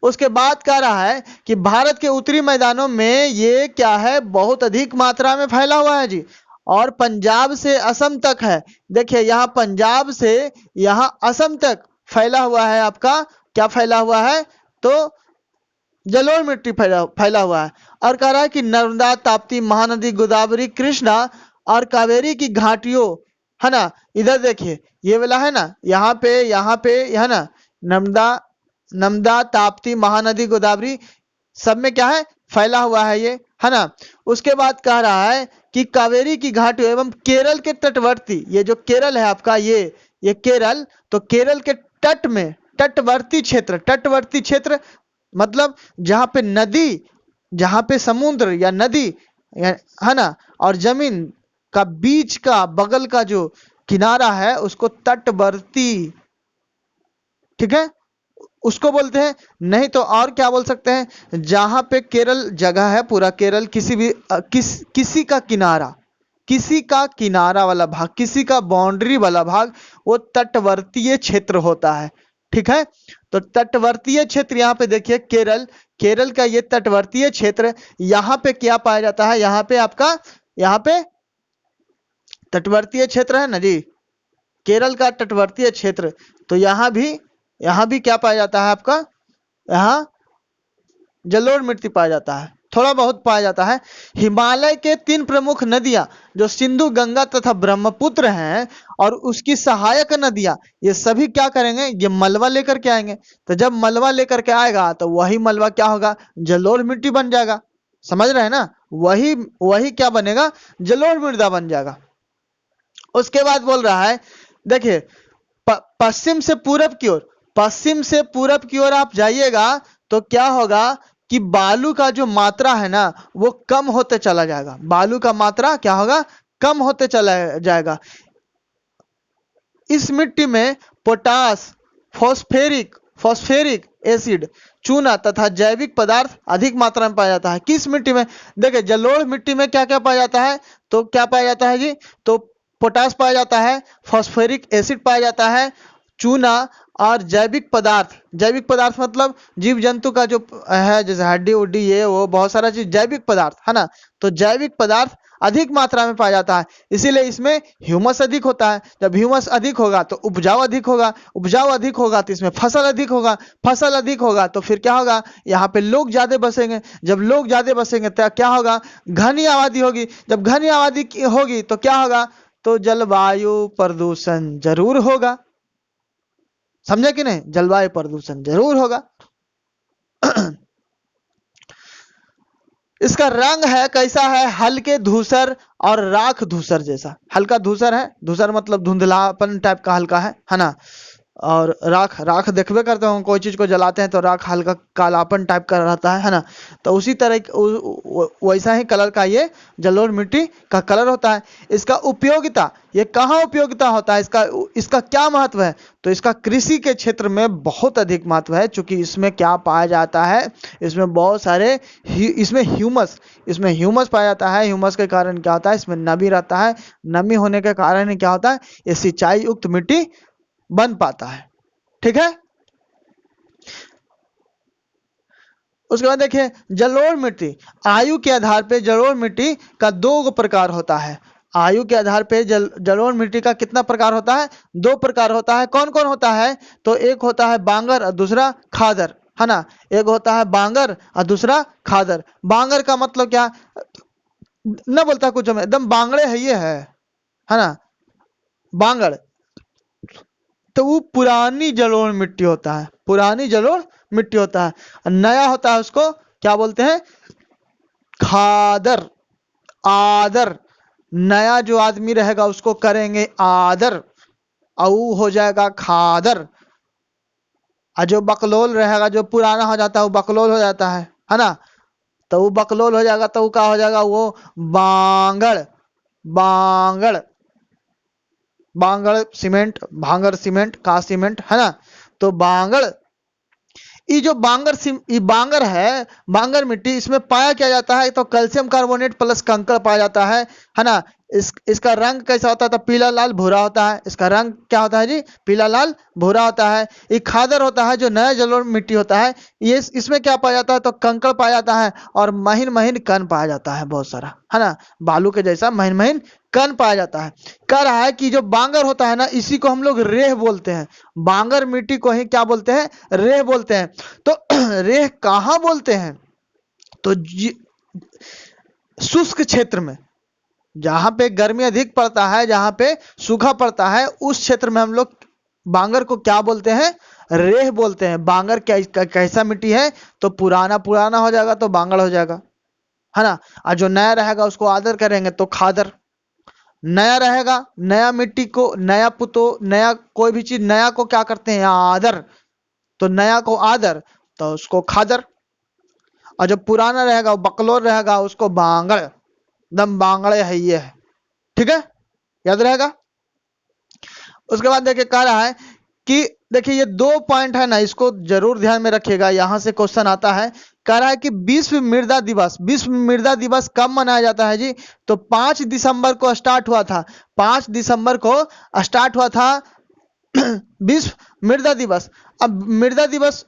उसके बाद कह रहा है कि भारत के उत्तरी मैदानों में ये क्या है, बहुत अधिक मात्रा में फैला हुआ है जी, और पंजाब से असम तक है। देखिए, यहाँ पंजाब से यहाँ असम तक फैला हुआ है। आपका क्या फैला हुआ है, तो जलोढ़ मिट्टी फैला हुआ है। और कह रहा है कि नर्मदा, ताप्ती, महानदी, गोदावरी, कृष्णा और कावेरी की घाटियों, है ना, इधर देखिए, ये वाला है ना, यहाँ पे है ना, नर्मदा, ताप्ती, महानदी, गोदावरी, सब में क्या है, फैला हुआ है ये, है ना। उसके बाद कह रहा है कि कावेरी की घाटियों एवं केरल के तटवर्ती, ये जो केरल है आपका, ये केरल, तो केरल के तट में, तटवर्ती क्षेत्र मतलब जहां पे नदी, जहां पे समुद्र या नदी, है ना, और जमीन का बीच का बगल का जो किनारा है उसको तटवर्ती, ठीक है, उसको बोलते हैं। नहीं तो और क्या बोल सकते हैं, जहां पे केरल जगह है, पूरा केरल किसी भी किसी का किनारा, किसी का किनारा वाला भाग, किसी का बाउंड्री वाला भाग, वो तटवर्तीय क्षेत्र होता है। ठीक है, तो तटवर्तीय क्षेत्र यहाँ पे देखिए केरल, केरल का ये तटवर्तीय क्षेत्र, यहाँ पे क्या पाया जाता है, यहाँ पे आपका, यहाँ पे तटवर्तीय क्षेत्र है ना जी, केरल का तटवर्तीय क्षेत्र। तो यहाँ भी क्या पाया जाता है आपका, यहाँ जलोढ़ मिट्टी पाया जाता है, थोड़ा बहुत पाया जाता है। हिमालय के 3 प्रमुख नदियां जो सिंधु, गंगा तथा ब्रह्मपुत्र हैं, और उसकी सहायक नदियां, ये सभी क्या करेंगे, ये मलबा लेकर के आएंगे। तो जब मलबा लेकर के आएगा तो वही मलबा क्या होगा, जलोढ़ मिट्टी बन जाएगा। समझ रहे हैं ना, वही वही क्या बनेगा, जलोढ़ मृदा बन जाएगा। उसके बाद बोल रहा है, देखिए पश्चिम से पूरब की ओर, पश्चिम से पूरब की ओर आप जाइएगा तो क्या होगा कि बालू का जो मात्रा है ना वो कम होते चला जाएगा, बालू का मात्रा क्या होगा, कम होते चला जाएगा। इस मिट्टी में पोटास, फॉस्फेरिक एसिड, चूना तथा जैविक पदार्थ अधिक मात्रा में पाया जाता है। किस मिट्टी में, देखिए जलोढ़ मिट्टी में क्या क्या पाया जाता है, तो क्या पाया जाता है जी, तो पोटास पाया जाता है, फॉस्फेरिक एसिड पाया जाता है, चूना और जैविक पदार्थ। जैविक पदार्थ मतलब जीव जंतु का जो है, जैसे हड्डी उड्डी, ये वो बहुत सारा चीज जैविक पदार्थ है ना, तो जैविक पदार्थ अधिक मात्रा में पाया जाता है। इसीलिए इसमें ह्यूमस अधिक होता है। जब ह्यूमस अधिक होगा तो उपजाऊ अधिक होगा, उपजाऊ अधिक होगा तो इसमें फसल अधिक होगा, फसल अधिक होगा तो फिर क्या होगा, यहाँ पे लोग ज्यादा बसेंगे। जब लोग ज्यादा बसेंगे तो क्या होगा, घनी आबादी होगी। जब घनी आबादी होगी तो क्या होगा, तो जलवायु प्रदूषण जरूर होगा। समझे कि नहीं, जलवायु प्रदूषण जरूर होगा। इसका रंग है कैसा है, हल्के धूसर और राख धूसर जैसा। हल्का धूसर है, धूसर मतलब धुंधलापन टाइप का हल्का है ना। और राख, राख देखबे करते हो, कोई चीज को जलाते हैं तो राख हल्का कालापन टाइप का रहता है ना। तो उसी तरह वैसा ही कलर का ये जलोढ़ मिट्टी का कलर होता है। इसका उपयोगिता, ये कहाँ उपयोगिता होता है, इसका क्या महत्व है, तो इसका कृषि के क्षेत्र में बहुत अधिक महत्व है। चूंकि इसमें क्या पाया जाता है, इसमें बहुत सारे इसमें ह्यूमस पाया जाता है। ह्यूमस के कारण क्या होता है, इसमें नमी रहता है, नमी होने के कारण क्या होता है, ये सिंचाई युक्त मिट्टी बन पाता है। ठीक है, उसके बाद देखिए जलोढ़ मिट्टी, आयु के आधार पे जलोढ़ मिट्टी का 2 प्रकार होता है। आयु के आधार पे जलोढ़ मिट्टी का कितना प्रकार होता है, 2 प्रकार होता है। कौन कौन होता है, तो एक होता है बांगर और दूसरा खादर, है ना। एक होता है बांगर और दूसरा खादर। बांगर का मतलब क्या, न बोलता कुछ हमें, एकदम बांगड़े है ये है ना, बांगड़। तो वो पुरानी जलोढ़ मिट्टी होता है, पुरानी जलोढ़ मिट्टी होता है। नया होता है उसको क्या बोलते हैं, खादर, आदर। नया जो आदमी रहेगा उसको करेंगे आदर, और हो जाएगा खादर। और जो बकलोल रहेगा, जो पुराना हो जाता है वो बकलोल हो जाता है ना। तो वो बकलोल हो जाएगा तो वो क्या हो जाएगा, वो बांगड़, बांगड़, बांगड़ सीमेंट, भांगर सीमेंट का सीमेंट, है ना। तो बांगड़, ये जो ये बांगर है, बांगर मिट्टी, इसमें पाया क्या जाता है, तो कैल्शियम कार्बोनेट प्लस कंकड़ पाया जाता है ना। इसका रंग कैसा होता है, तो पीला लाल भूरा होता है। इसका रंग क्या होता है जी, पीला लाल भूरा होता है। ये खादर होता है जो नया जलोढ़ मिट्टी होता है, ये इसमें क्या पाया जाता है, तो कंकड़ पाया जाता है और महीन महीन कण पाया जाता है, बहुत सारा, है ना। बालू के जैसा महीन महीन कण पाया जाता है। कह रहा है कि जो बांगर होता है ना, इसी को हम लोग रेह बोलते हैं। बांगर मिट्टी को ही क्या बोलते हैं, रेह बोलते हैं। तो रेह कहाँ बोलते हैं, तो शुष्क क्षेत्र में, जहां पे गर्मी अधिक पड़ता है, जहां पे सूखा पड़ता है, उस क्षेत्र में हम लोग बांगर को क्या बोलते हैं, रेह बोलते हैं। बांगर कैसा मिट्टी है, तो पुराना पुराना हो जाएगा तो बांगर हो जाएगा, है ना। और जो नया रहेगा उसको आदर करेंगे तो खादर। नया रहेगा, नया मिट्टी को, नया पुतो, नया कोई भी चीज नया को क्या करते हैं, आदर। तो नया को आदर तो उसको खादर। और जो पुराना रहेगा वो बकलोर रहेगा, उसको बांगड़, दम बांगड़े है ये है। ठीक है, याद रहेगा। उसके बाद देखिए कह रहा है कि देखिए ये 2 पॉइंट है ना, इसको जरूर ध्यान में रखिएगा। यहाँ से क्वेश्चन आता है, कह रहा है कि विश्व मृदा दिवस कब मनाया जाता है जी? तो 5 दिसंबर को स्टार्ट हुआ था। 5 दिसंबर को स्टार्ट हुआ था विश्व मृदा दिवस। अब मृदा दिवस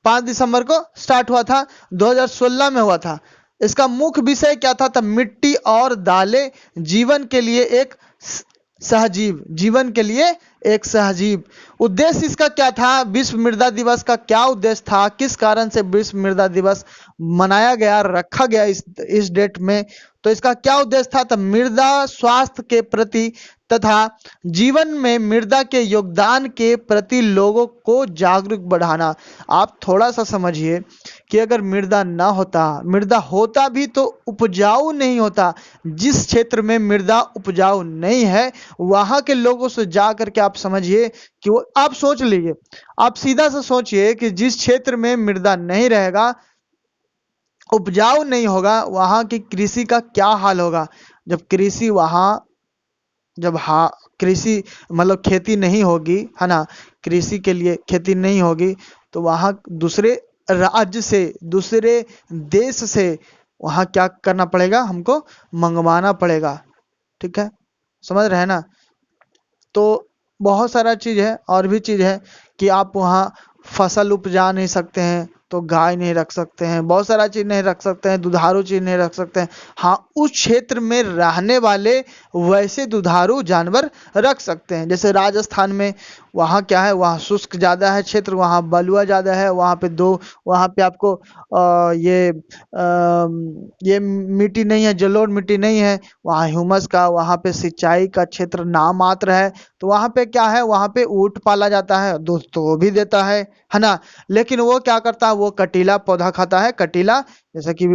5 दिसंबर को स्टार्ट हुआ था, 2016 में हुआ था। इसका मुख्य विषय क्या था? तब मिट्टी और दालें जीवन के लिए एक सहजीव, जीवन के लिए एक सहजीव। उद्देश्य इसका क्या था? विश्व मृदा दिवस का क्या उद्देश्य था? किस कारण से विश्व मृदा दिवस मनाया गया, रखा गया इस डेट में? तो इसका क्या उद्देश्य था? तब मृदा स्वास्थ्य के प्रति तथा जीवन में मृदा के योगदान के प्रति लोगों को जागरूक बढ़ाना। आप थोड़ा सा समझिए कि अगर मृदा ना होता, मृदा होता भी तो उपजाऊ नहीं होता। जिस क्षेत्र में मृदा उपजाऊ नहीं है, वहां के लोगों से जा करके आप समझिए कि वो, आप सोच लीजिए, आप सीधा सा सोचिए कि जिस क्षेत्र में मृदा नहीं रहेगा, उपजाऊ नहीं होगा, वहां की कृषि का क्या हाल होगा। जब कृषि वहां जब कृषि मतलब खेती नहीं होगी, है ना, कृषि के लिए खेती नहीं होगी, तो वहां दूसरे राज्य से, दूसरे देश से वहां क्या करना पड़ेगा? हमको मंगवाना पड़ेगा। ठीक है, समझ रहे हैं ना? तो बहुत सारा चीज है, और भी चीज है कि आप वहाँ फसल उपजा नहीं सकते हैं तो गाय नहीं रख सकते हैं, बहुत सारा चीज नहीं रख सकते हैं, दुधारू चीज नहीं रख सकते हैं। हाँ, उस क्षेत्र में रहने वाले वैसे दुधारू जानवर रख सकते हैं। जैसे राजस्थान में वहाँ क्या है, वहाँ शुष्क ज़्यादा है क्षेत्र, वहाँ बलुआ ज़्यादा है, वहाँ पे आपको ये मिट्टी नहीं है, जलोढ़ मिट्टी नहीं है, वहाँ ह्यूमस का, वहाँ पे सिंचाई का क्षेत्र नाम मात्र है। तो वहाँ पे क्या है, वहाँ पे ऊँट पाला जाता है, दूध तो वो भी देता है ना। लेकिन वो क्या करता है, वो कटीला पौधा खाता है, कटीला, जैसे कि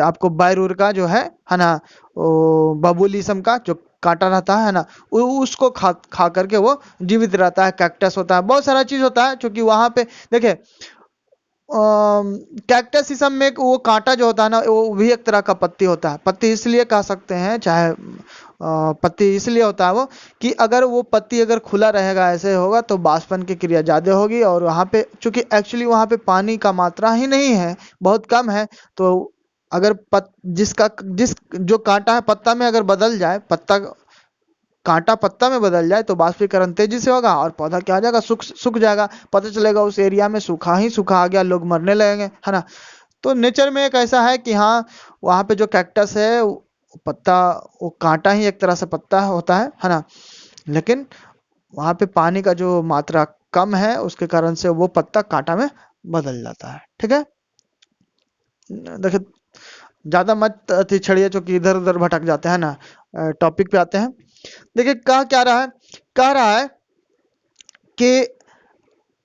आपको बैरूर का जो है ना, वो बबूलिसम का जो कांटा रहता है ना, उसको खा करके वो जीवित रहता है। कैक्टस होता है, बहुत सारा चीज होता है, क्योंकि वहां पे देखिए कैक्टस सिसम में वो कांटा जो होता है ना, वो भी एक तरह का पत्ती होता है। पत्ती इसलिए कह सकते हैं, चाहे पत्ती इसलिए होता है वो, कि अगर वो पत्ती अगर खुला रहेगा, ऐसे होगा, तो बाष्पन की क्रिया ज़्यादा होगी, और वहाँ पे चूंकि एक्चुअली वहाँ पे पानी का मात्रा ही नहीं है, बहुत कम है। तो अगर जिस जो कांटा है पत्ता में अगर बदल जाए, कांटा पत्ता में बदल जाए, तो बाष्पीकरण तेजी से होगा और पौधा क्या हो जाएगा, सूख जाएगा। पता चलेगा उस एरिया में सूखा ही सूखा आ गया, लोग मरने लगेंगे, है ना। तो नेचर में एक ऐसा है कि हाँ, वहाँ पे जो कैक्टस है, पत्ता, वो कांटा ही एक तरह से पत्ता होता है ना। लेकिन वहाँ पे पानी का जो मात्रा कम है, उसके कारण से वो पत्ता कांटा में बदल जाता है। ठीक है, देखिए ज्यादा मत छड़िए, चूंकि इधर उधर भटक जाते हैं ना। टॉपिक पे आते हैं। देखिए क्या रहा है, कह रहा है कि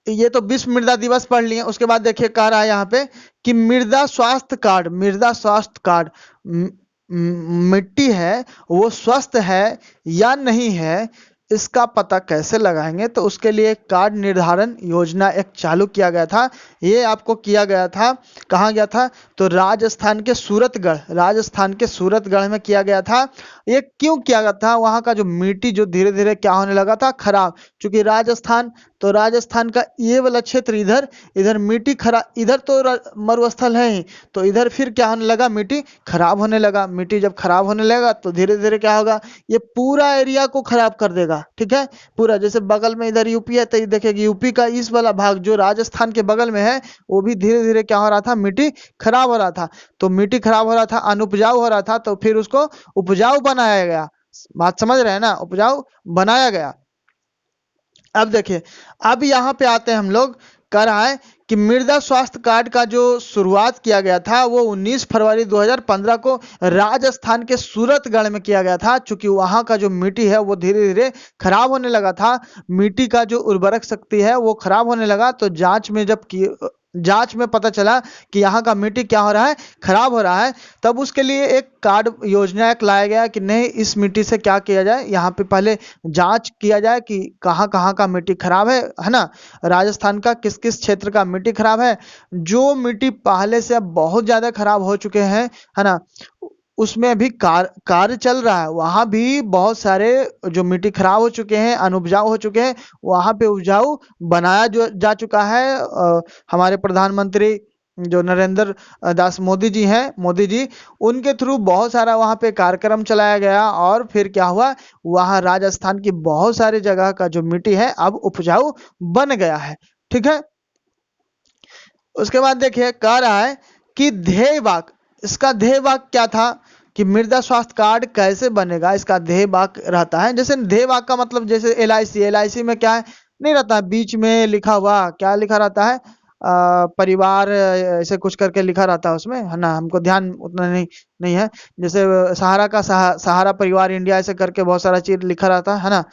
ये तो विश्व मृदा दिवस पढ़ लिए, उसके बाद देखिए कह रहा है यहाँ पे कि मृदा स्वास्थ्य कार्ड, मिट्टी है वो स्वस्थ है या नहीं है, इसका पता कैसे लगाएंगे? तो उसके लिए कार्ड निर्धारण योजना एक चालू किया गया था। ये आपको किया गया था, कहाँ गया था? तो राजस्थान के सूरतगढ़ में किया गया था। ये क्यों किया गया था? वहाँ का जो मिट्टी जो धीरे धीरे क्या होने लगा था, खराब। चूंकि राजस्थान का ये वाला क्षेत्र, इधर मिट्टी खराब, इधर तो मरुस्थल है ही, तो इधर फिर क्या होने लगा, मिट्टी खराब होने लगा। मिट्टी जब खराब होने लगा तो धीरे धीरे क्या होगा, ये पूरा एरिया को खराब कर देगा। ठीक है, पूरा, जैसे बगल में इधर यूपी है, तो देखिए यूपी का इस वाला भाग जो राजस्थान के बगल में है, वो भी धीरे धीरे क्या हो रहा था, मिट्टी खराब हो रहा था। तो मिट्टी खराब हो रहा था, अनुपजाऊ हो रहा था, तो फिर उसको उपजाऊ बनाया गया। बात समझ रहे हैं ना, उपजाऊ बनाया गया। अब देखिए, अब यहाँ पे आते हैं हम लोग, कह रहा है कि मृदा स्वास्थ्य कार्ड का जो शुरुआत किया गया था, वो 19 फरवरी 2015 को राजस्थान के सूरतगढ़ में किया गया था। चूंकि वहां का जो मिट्टी है वो धीरे धीरे खराब होने लगा था, मिट्टी का जो उर्वरक शक्ति है वो खराब होने लगा। तो जांच में पता चला कि यहाँ का मिट्टी क्या हो रहा है, खराब हो रहा है। तब उसके लिए एक कार्ड योजना एक लाया गया कि नहीं, इस मिट्टी से क्या किया जाए, यहाँ पे पहले जांच किया जाए कि कहाँ कहाँ का मिट्टी खराब है ना, राजस्थान का किस किस क्षेत्र का मिट्टी खराब है। जो मिट्टी पहले से अब बहुत ज्यादा खराब हो चुके हैं, है ना, उसमें अभी कार्य चल रहा है, वहां भी बहुत सारे जो मिट्टी खराब हो चुके हैं, अनुपजाऊ हो चुके हैं, वहां पे उपजाऊ बनाया जो जा चुका है। हमारे प्रधानमंत्री जो नरेंद्र दास मोदी जी हैं, मोदी जी, उनके थ्रू बहुत सारा वहां पे कार्यक्रम चलाया गया और फिर क्या हुआ, वहां राजस्थान की बहुत सारी जगह का जो मिट्टी है अब उपजाऊ बन गया है। ठीक है, उसके बाद देखिए कह रहा है कि ध्येय वाक्य, इसका ध्येय वाक्य क्या था कि मृदा स्वास्थ्य कार्ड कैसे बनेगा, इसका ध्येय वाक्य रहता है। जैसे ध्येय वाक्य का मतलब जैसे LIC में क्या है, नहीं रहता है बीच में लिखा हुआ, क्या लिखा रहता है, परिवार ऐसे कुछ करके लिखा रहता है उसमें, है ना, हमको ध्यान उतना नहीं है। जैसे सहारा का सहारा परिवार इंडिया ऐसे करके बहुत सारा चीज लिखा रहता है ना।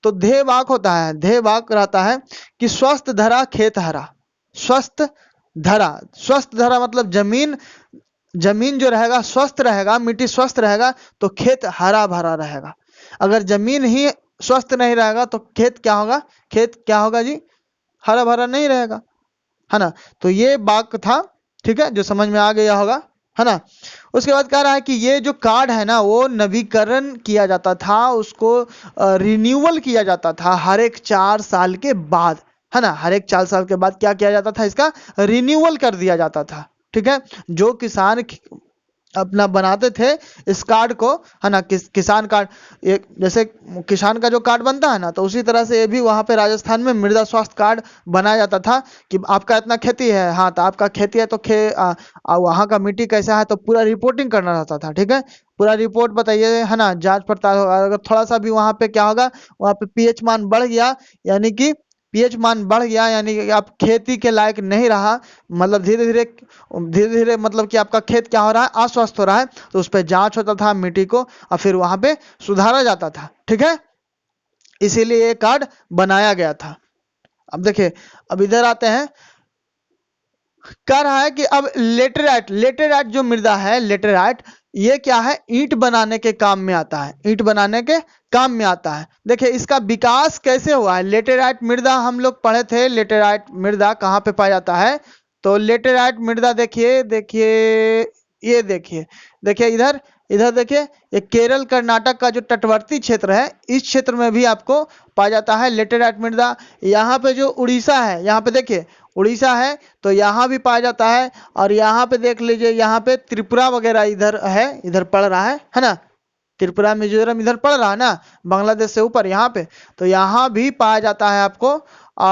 तो ध्येय वाक्य होता है, ध्येय वाक्य रहता है कि स्वस्थ धरा खेत हरा। स्वस्थ धरा, स्वस्थ धरा मतलब जमीन जो रहेगा स्वस्थ रहेगा, मिट्टी स्वस्थ रहेगा तो खेत हरा भरा रहेगा। अगर जमीन ही स्वस्थ नहीं रहेगा तो खेत क्या होगा, खेत क्या होगा जी, हरा भरा नहीं रहेगा, है ना। तो ये वाक्य था, ठीक है, जो समझ में आ गया होगा, है ना। उसके बाद कह रहा है कि ये जो कार्ड है ना वो नवीकरण किया जाता था, उसको रिन्यूअल किया जाता था हर एक 4 साल के बाद, है ना। हर एक 4 साल के बाद क्या किया जाता था, इसका रिन्यूअल कर दिया जाता था। ठीक है, जो किसान अपना बनाते थे इस कार्ड को, है ना, किसान कार्ड, एक जैसे किसान का जो कार्ड बनता है ना, तो उसी तरह से ये भी वहाँ पे राजस्थान में मृदा स्वास्थ्य कार्ड बनाया जाता था कि आपका इतना खेती है, हाँ तो आपका खेती है तो वहाँ का मिट्टी कैसा है, तो पूरा रिपोर्टिंग करना रहता था। ठीक है, पूरा रिपोर्ट बताइए, है ना, जांच पड़ताल होगा। अगर थोड़ा सा भी वहाँ पे क्या होगा, वहाँ पे pH मान बढ़ गया, यानी कि pH मान बढ़ गया यानी कि आप खेती के लायक नहीं रहा, मतलब धीरे धीरे मतलब कि आपका खेत क्या हो रहा है, अस्वस्थ हो रहा है, तो उस पर जांच होता था मिट्टी को और फिर वहां पे सुधारा जाता था। ठीक है, इसीलिए ये कार्ड बनाया गया था। अब देखिए, अब इधर आते हैं, कह रहा है कि अब लेटेराइट जो मृदा है, लेटेराइट ये क्या है, ईंट बनाने के काम में आता है, ईंट बनाने के काम में आता है। देखिए इसका विकास कैसे हुआ है, लेटेराइट मृदा हम लोग पढ़े थे, लेटेराइट मृदा कहाँ पे पाया जाता है, तो लेटेराइट मृदा देखिए ये देखिए इधर इधर देखिए, ये केरल कर्नाटक का जो तटवर्ती क्षेत्र है, इस क्षेत्र में भी आपको पाया जाता है लेटेराइट मृदा। यहाँ पे जो उड़ीसा है, यहाँ पे देखिए उड़ीसा है तो यहाँ भी पाया जाता है, और यहाँ पे देख लीजिए, यहाँ पे त्रिपुरा वगैरह इधर है, इधर पड़ रहा है ना, त्रिपुरा मिजोरम इधर पड़ रहा है ना, बांग्लादेश से ऊपर यहाँ पे, तो यहाँ भी पाया जाता है आपको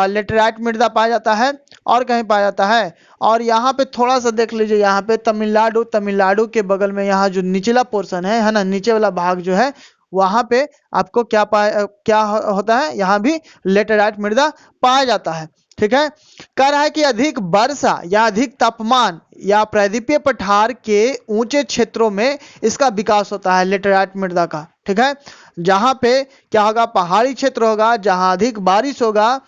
लेटेराइट मृदा पाया जाता है। और कहीं पाया जाता है, और यहाँ पे थोड़ा सा देख लीजिए, यहाँ पे तमिलनाडु के बगल में यहाँ जो निचला पोर्शन है ना, नीचे वाला भाग जो है, वहां पे आपको क्या होता है, यहाँ भी लेटेराइट मृदा पाया जाता है। ठीक है, कह रहा है कि अधिक वर्षा या अधिक तापमान या प्रायद्वीपीय पठार के ऊंचे क्षेत्रों में इसका विकास होता है लेटेराइट मृदा का। ठीक है, जहां पे क्या होगा, पहाड़ी क्षेत्र होगा, जहां अधिक बारिश होगा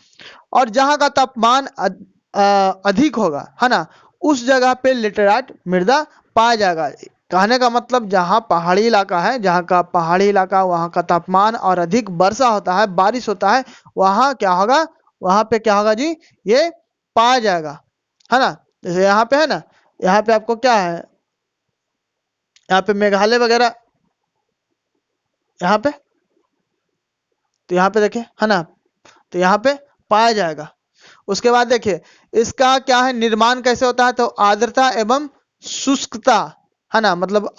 और जहां का तापमान अधिक होगा, है ना, उस जगह पे लेटेराइट मृदा पाया जाएगा। कहने का मतलब जहाँ पहाड़ी इलाका है, जहाँ का पहाड़ी इलाका, वहाँ का तापमान और अधिक वर्षा होता है, बारिश होता है, वहाँ क्या होगा, वहाँ पे क्या होगा जी, ये पाया जाएगा, है ना। जैसे यहाँ पे है ना, यहाँ पे आपको क्या है, यहाँ पे मेघालय वगैरह, यहाँ पे, तो यहाँ पे देखिए, है ना, तो यहाँ पे पाया जाएगा। उसके बाद देखिए इसका क्या है, निर्माण कैसे होता है, तो आर्द्रता एवं शुष्कता, है ना, मतलब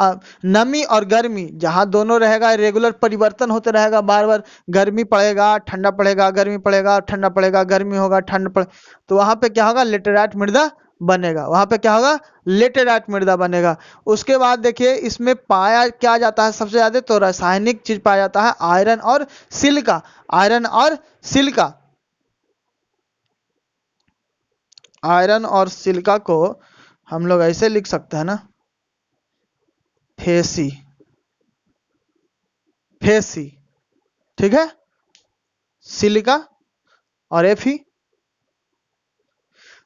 नमी और गर्मी जहां दोनों रहेगा, रेगुलर परिवर्तन होते रहेगा, बार बार गर्मी पड़ेगा ठंडा पड़ेगा, गर्मी पड़ेगा ठंडा पड़ेगा, गर्मी होगा ठंड पड़े, तो वहां पे क्या होगा, लेटेराइट मृदा बनेगा, वहां पे क्या होगा, लेटेराइट मृदा बनेगा। उसके बाद देखिए इसमें पाया क्या जाता है सबसे ज्यादा, तो रासायनिक चीज पाया जाता है, आयरन और सिलिका, आयरन और सिलिका। आयरन और सिलिका को हम लोग ऐसे लिख सकते हैं ना, फेसी, फेसी, ठीक है, सिलिका और एफी।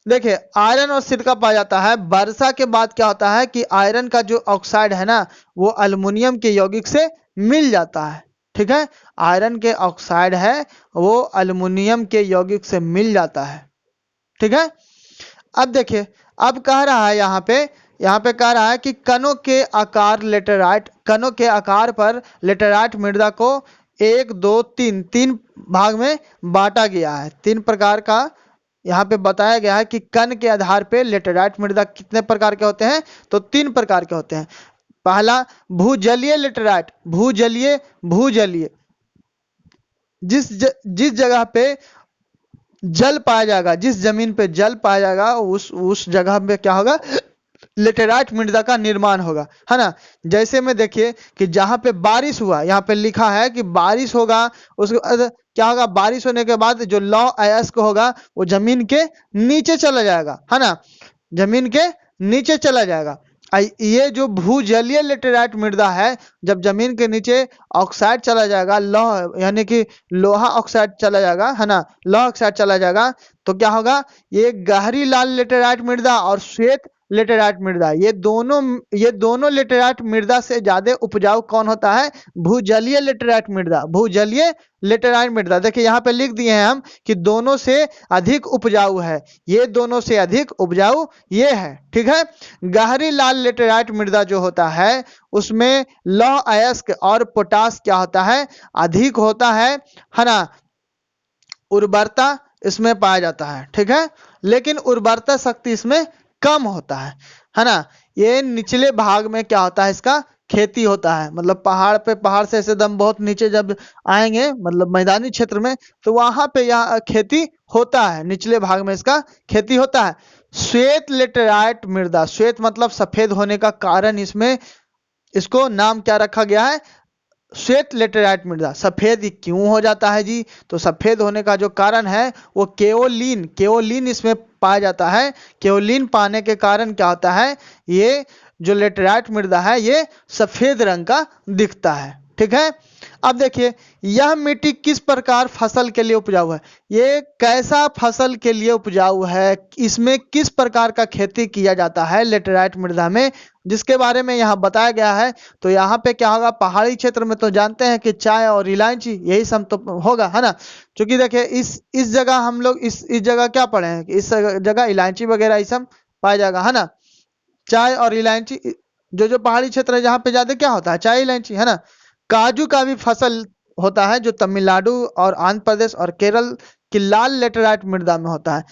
देखिए आयरन और सिलिका पाया जाता है, वर्षा के बाद क्या होता है कि आयरन का जो ऑक्साइड है ना, वो अल्युमिनियम के यौगिक से मिल जाता है। ठीक है, आयरन के ऑक्साइड है वो अल्युमिनियम के यौगिक से मिल जाता है। ठीक है, अब देखिए, अब कह रहा है यहाँ पे यहाँ पे कह रहा है कि कणों के आकार लेटेराइट, कणों के आकार पर लेटेराइट मृदा को 1 2 3 3 भाग में बांटा गया है। 3 प्रकार का यहाँ पे बताया गया है कि कण के आधार पे लेटेराइट मृदा कितने प्रकार के होते हैं, तो 3 प्रकार के होते हैं। पहला भूजलीय लेटेराइट, भूजलीय भूजलीय जिस जगह पे जल पाया जाएगा, जिस जमीन पे जल पाया जाएगा उस जगह पे क्या होगा, लेटेराइट मृदा का निर्माण होगा, है ना। जैसे में देखिए कि जहां पे बारिश हुआ, यहाँ पे लिखा है कि बारिश होगा, उसके बाद क्या होगा, बारिश होने के बाद जो लौह अयस्क होगा वो जमीन के नीचे चला जाएगा, है ना, जमीन के नीचे चला जाएगा। ये जो भूजलीय लेटेराइट मृदा है, जब जमीन के नीचे ऑक्साइड चला जाएगा, लौह यानी कि लोहा ऑक्साइड चला जाएगा, है ना, लौह ऑक्साइड चला जाएगा, तो क्या होगा, ये गहरी लाल लेटेराइट मृदा और श्वेत लेटेराइट मृदा, ये दोनों लेटेराइट मृदा से ज्यादा उपजाऊ कौन होता है, भूजलीय लेटेराइट मृदा, भूजलीय लेटेराइट मृदा। देखिए यहाँ पे लिख दिए हैं हम कि दोनों से अधिक उपजाऊ है, ये दोनों से अधिक उपजाऊ ये है, ठीक है। गहरी लाल लेटेराइट मृदा जो होता है उसमें लौह अयस्क और पोटास क्या होता है, अधिक होता है ना, उर्वरता इसमें पाया जाता है, ठीक है, लेकिन उर्वरता शक्ति इसमें कम होता है ना। ये निचले भाग में क्या होता है, इसका खेती होता है, मतलब पहाड़ से ऐसे दम बहुत नीचे जब आएंगे, मतलब मैदानी क्षेत्र में, तो वहां पे यह खेती होता है, निचले भाग में इसका खेती होता है। श्वेत लेटेराइट मृदा, श्वेत मतलब सफेद होने का कारण, इसमें इसको नाम क्या रखा गया है, श्वेत लेटेराइट मृदा। सफेद क्यों हो जाता है जी, तो सफेद होने का जो कारण है वो केओलिन इसमें पाया जाता है। केओलिन पाने के कारण क्या होता है, ये जो लेटेराइट मृदा है ये सफेद रंग का दिखता है, ठीक है। अब देखिए यह मिट्टी किस प्रकार फसल के लिए उपजाऊ है, ये कैसा फसल के लिए उपजाऊ है, इसमें किस प्रकार का खेती किया जाता है लेटेराइट मृदा में, जिसके बारे में यहाँ बताया गया है। तो यहाँ पे क्या होगा, पहाड़ी क्षेत्र में तो जानते हैं कि चाय और इलायची यही सब तो होगा, है ना। क्योंकि देखिए इस जगह हम लोग इस जगह क्या पढ़े हैं, इस जगह इलायची वगैरह ये सब पाया जाएगा, है ना। चाय और इलायची, जो पहाड़ी क्षेत्र है जहाँ पे ज्यादा क्या होता है, चाय इलायची, है ना। काजू का भी फसल होता है जो तमिलनाडु और आंध्र प्रदेश और केरल की लाल लेटेराइट मृदा में होता है।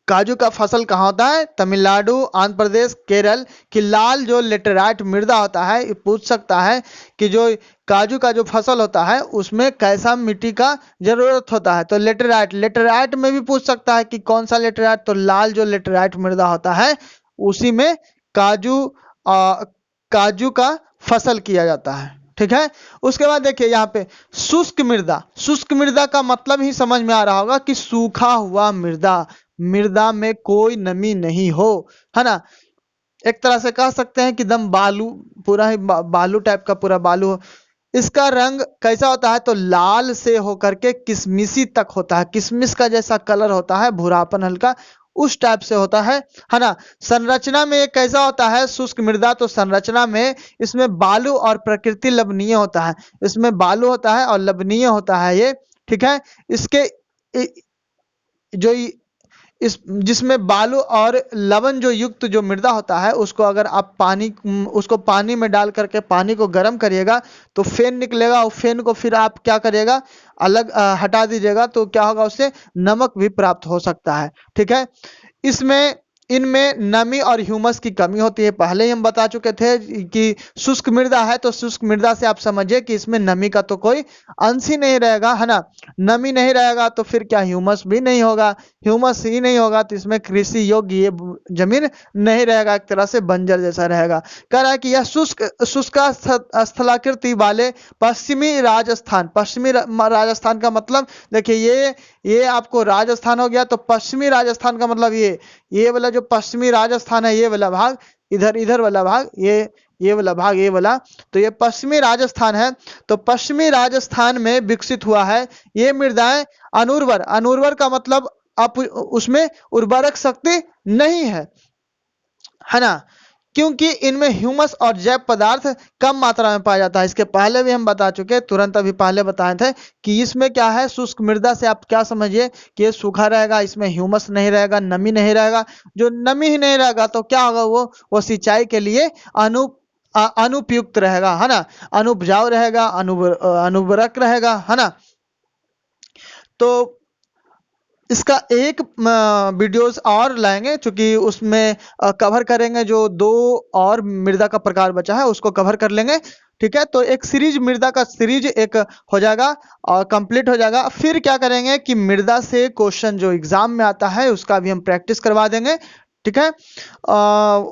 काजू का फसल कहाँ होता है, तमिलनाडु, आंध्र प्रदेश, केरल की लाल जो लेटेराइट मृदा होता है। ये पूछ सकता है कि जो काजू का जो फसल होता है उसमें कैसा मिट्टी का जरूरत होता है, तो लेटेराइट में भी पूछ सकता है कि कौन सा लेटेराइट, तो लाल जो लेटेराइट मृदा होता है उसी में काजू का फसल किया जाता है, ठीक है। उसके बाद देखिए यहाँ पे शुष्क मृदा का मतलब ही समझ में आ रहा होगा कि सूखा हुआ मृदा में कोई नमी नहीं हो, है ना। एक तरह से कह सकते हैं कि दम बालू, पूरा ही बालू टाइप का पूरा बालू हो। इसका रंग कैसा होता है, तो लाल से होकर के किशमिशी तक होता है, किशमिश का जैसा कलर होता है, भूरापन हल्का उस टाइप से होता है ना। संरचना में एक कैसा होता है शुष्क मृदा, तो संरचना में इसमें बालू और प्रकृति लवणीय होता है, इसमें बालू होता है और लवणीय होता है ये, ठीक है। इसके जो इस जिसमें बालू और लवण जो युक्त जो मृदा होता है उसको अगर आप उसको पानी में डाल करके पानी को गर्म करिएगा तो फेन निकलेगा, और फेन को फिर आप क्या करिएगा, अलग हटा दीजिएगा, तो क्या होगा, उससे नमक भी प्राप्त हो सकता है, ठीक है। इनमें नमी और ह्यूमस की कमी होती है, पहले ही हम बता चुके थे कि शुष्क मृदा है, तो शुष्क मृदा से आप समझिए कि इसमें नमी का तो कोई अंश ही नहीं रहेगा, है ना। नमी नहीं रहेगा तो फिर क्या, ह्यूमस भी नहीं होगा, ह्यूमस ही नहीं होगा तो इसमें कृषि योग्य ये जमीन नहीं रहेगा, एक तरह से बंजर जैसा रहेगा। कह रहा है कि यह शुष्क स्थलाकृति वाले पश्चिमी राजस्थान का मतलब देखिए, ये आपको राजस्थान हो गया, तो पश्चिमी राजस्थान का मतलब ये वाला जो पश्चिमी राजस्थान है, ये वाला भाग, इधर वाला भाग, ये वाला भाग, ये वाला, तो ये पश्चिमी राजस्थान है। तो पश्चिमी राजस्थान में विकसित हुआ है ये मृदाएं अनुर्वर का मतलब आप उसमें उर्वरक शक्ति नहीं है ना। क्योंकि इनमें ह्यूमस और जैव पदार्थ कम मात्रा में पाया जाता है। इसके पहले भी हम बता चुके हैं, तुरंत अभी पहले बताए थे कि इसमें क्या है, शुष्क मृदा से आप क्या समझिए कि ये सूखा रहेगा, इसमें ह्यूमस नहीं रहेगा, नमी नहीं रहेगा। जो नमी ही नहीं रहेगा तो क्या होगा, वो सिंचाई के लिए अनुपयुक्त रहेगा, है ना, अनुपजाऊ रहेगा, अनुर्वरक रहेगा, है ना। तो इसका एक वीडियोस और लाएंगे, चूंकि उसमें कवर करेंगे जो 2 और मृदा का प्रकार बचा है उसको कवर कर लेंगे, ठीक है। तो एक सीरीज, मृदा का सीरीज एक हो जाएगा और कंप्लीट हो जाएगा। फिर क्या करेंगे कि मृदा से क्वेश्चन जो एग्जाम में आता है उसका भी हम प्रैक्टिस करवा देंगे, ठीक है।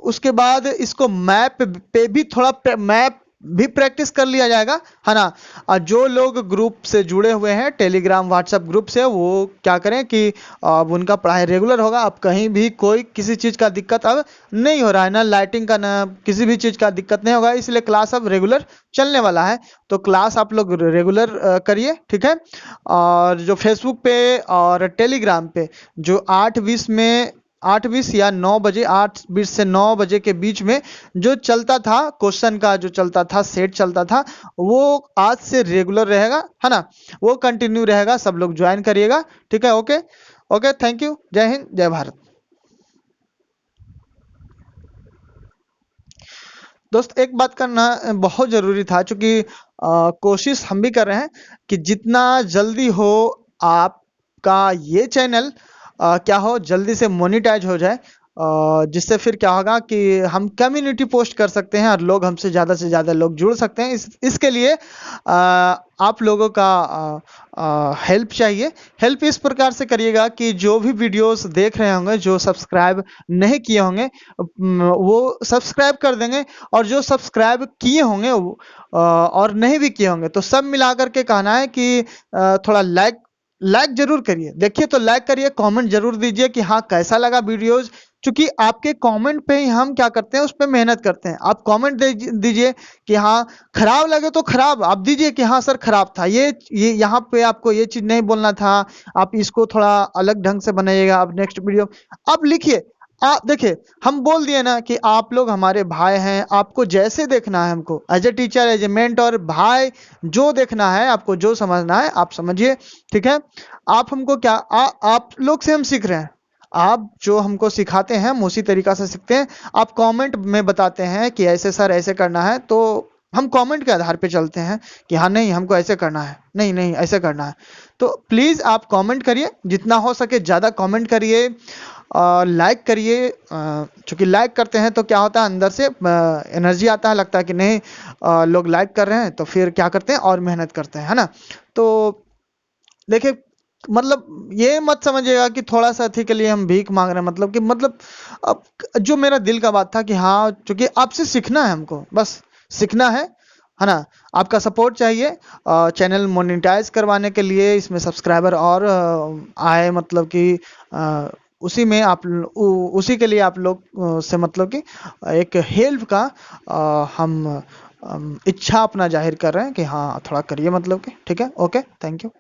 उसके बाद इसको मैप पे भी थोड़ा मैप भी प्रैक्टिस कर लिया जाएगा, है ना। जो लोग ग्रुप से जुड़े हुए हैं, टेलीग्राम व्हाट्सएप ग्रुप से, वो क्या करें कि अब उनका पढ़ाई रेगुलर होगा। अब कहीं भी कोई किसी चीज़ का दिक्कत अब नहीं हो रहा है, ना लाइटिंग का, ना किसी भी चीज़ का दिक्कत नहीं होगा, इसलिए क्लास अब रेगुलर चलने वाला है। तो क्लास आप लोग रेगुलर करिए, ठीक है। और जो फेसबुक पे और टेलीग्राम पे जो 8:20 या 9 बजे, 8:20 से 9 बजे के बीच में जो चलता था क्वेश्चन का, जो चलता था सेट चलता था, वो आज से रेगुलर रहेगा, है ना, वो कंटिन्यू रहेगा। सब लोग ज्वाइन करिएगा, ठीक है। Okay okay, thank you. जय हिंद, जय भारत। दोस्त, एक बात करना बहुत ज़रूरी था, क्योंकि कोशिश हम भी कर रहे हैं कि जितना जल्दी हो आपका ये चैनल क्या हो, जल्दी से मोनेटाइज हो जाए, जिससे फिर क्या होगा कि हम कम्युनिटी पोस्ट कर सकते हैं और लोग हमसे ज़्यादा से ज़्यादा लोग जुड़ सकते हैं। इसके लिए आप लोगों का हेल्प चाहिए। हेल्प इस प्रकार से करिएगा कि जो भी वीडियोस देख रहे होंगे, जो सब्सक्राइब नहीं किए होंगे, वो सब्सक्राइब कर देंगे, और जो सब्सक्राइब किए होंगे और नहीं भी किए होंगे, तो सब मिलाकर के कहना है कि थोड़ा लाइक जरूर करिए। देखिए तो लाइक करिए, कमेंट जरूर दीजिए कि हाँ कैसा लगा वीडियोज, क्योंकि आपके कमेंट पे ही हम क्या करते हैं, उस पर मेहनत करते हैं। आप कमेंट दीजिए कि हाँ खराब लगे तो खराब आप दीजिए कि हाँ सर खराब था, ये यहाँ पे आपको ये चीज नहीं बोलना था, आप इसको थोड़ा अलग ढंग से बनाइएगा, आप नेक्स्ट वीडियो आप लिखिए। आप देखिए, हम बोल दिए ना कि आप लोग हमारे भाई हैं, आपको जैसे देखना है, हमको as a teacher, as a mentor, भाई, जो देखना है आपको, जो समझना है आप समझिए, ठीक है। आप हमको क्या आप लोग से हम सीख रहे हैं, आप जो हमको सिखाते हैं हम उसी तरीका से सीखते हैं। आप कमेंट में बताते हैं कि ऐसे सर ऐसे करना है, तो हम कमेंट के आधार पे चलते हैं कि हाँ नहीं हमको ऐसे करना है, नहीं नहीं ऐसे करना है। तो प्लीज़ आप कमेंट करिए, जितना हो सके ज़्यादा कमेंट करिए, लाइक करिए। चूँकि लाइक करते हैं तो क्या होता है, अंदर से एनर्जी आता है, लगता है कि नहीं लोग लाइक कर रहे हैं, तो फिर क्या करते हैं और मेहनत करते हैं, है ना। तो देखिए, मतलब ये मत समझिएगा कि थोड़ा सा अथी के लिए हम भीख मांग रहे हैं, मतलब कि मतलब अब जो मेरा दिल का बात था कि हाँ चूंकि आपसे सीखना है, हमको बस सीखना है ना। आपका सपोर्ट चाहिए चैनल मोनेटाइज करवाने के लिए, इसमें सब्सक्राइबर और आए, मतलब कि उसी में उसी के लिए आप लोग से मतलब कि एक हेल्प का हम इच्छा अपना जाहिर कर रहे हैं कि हाँ थोड़ा करिए, मतलब कि ठीक है। Okay, thank you.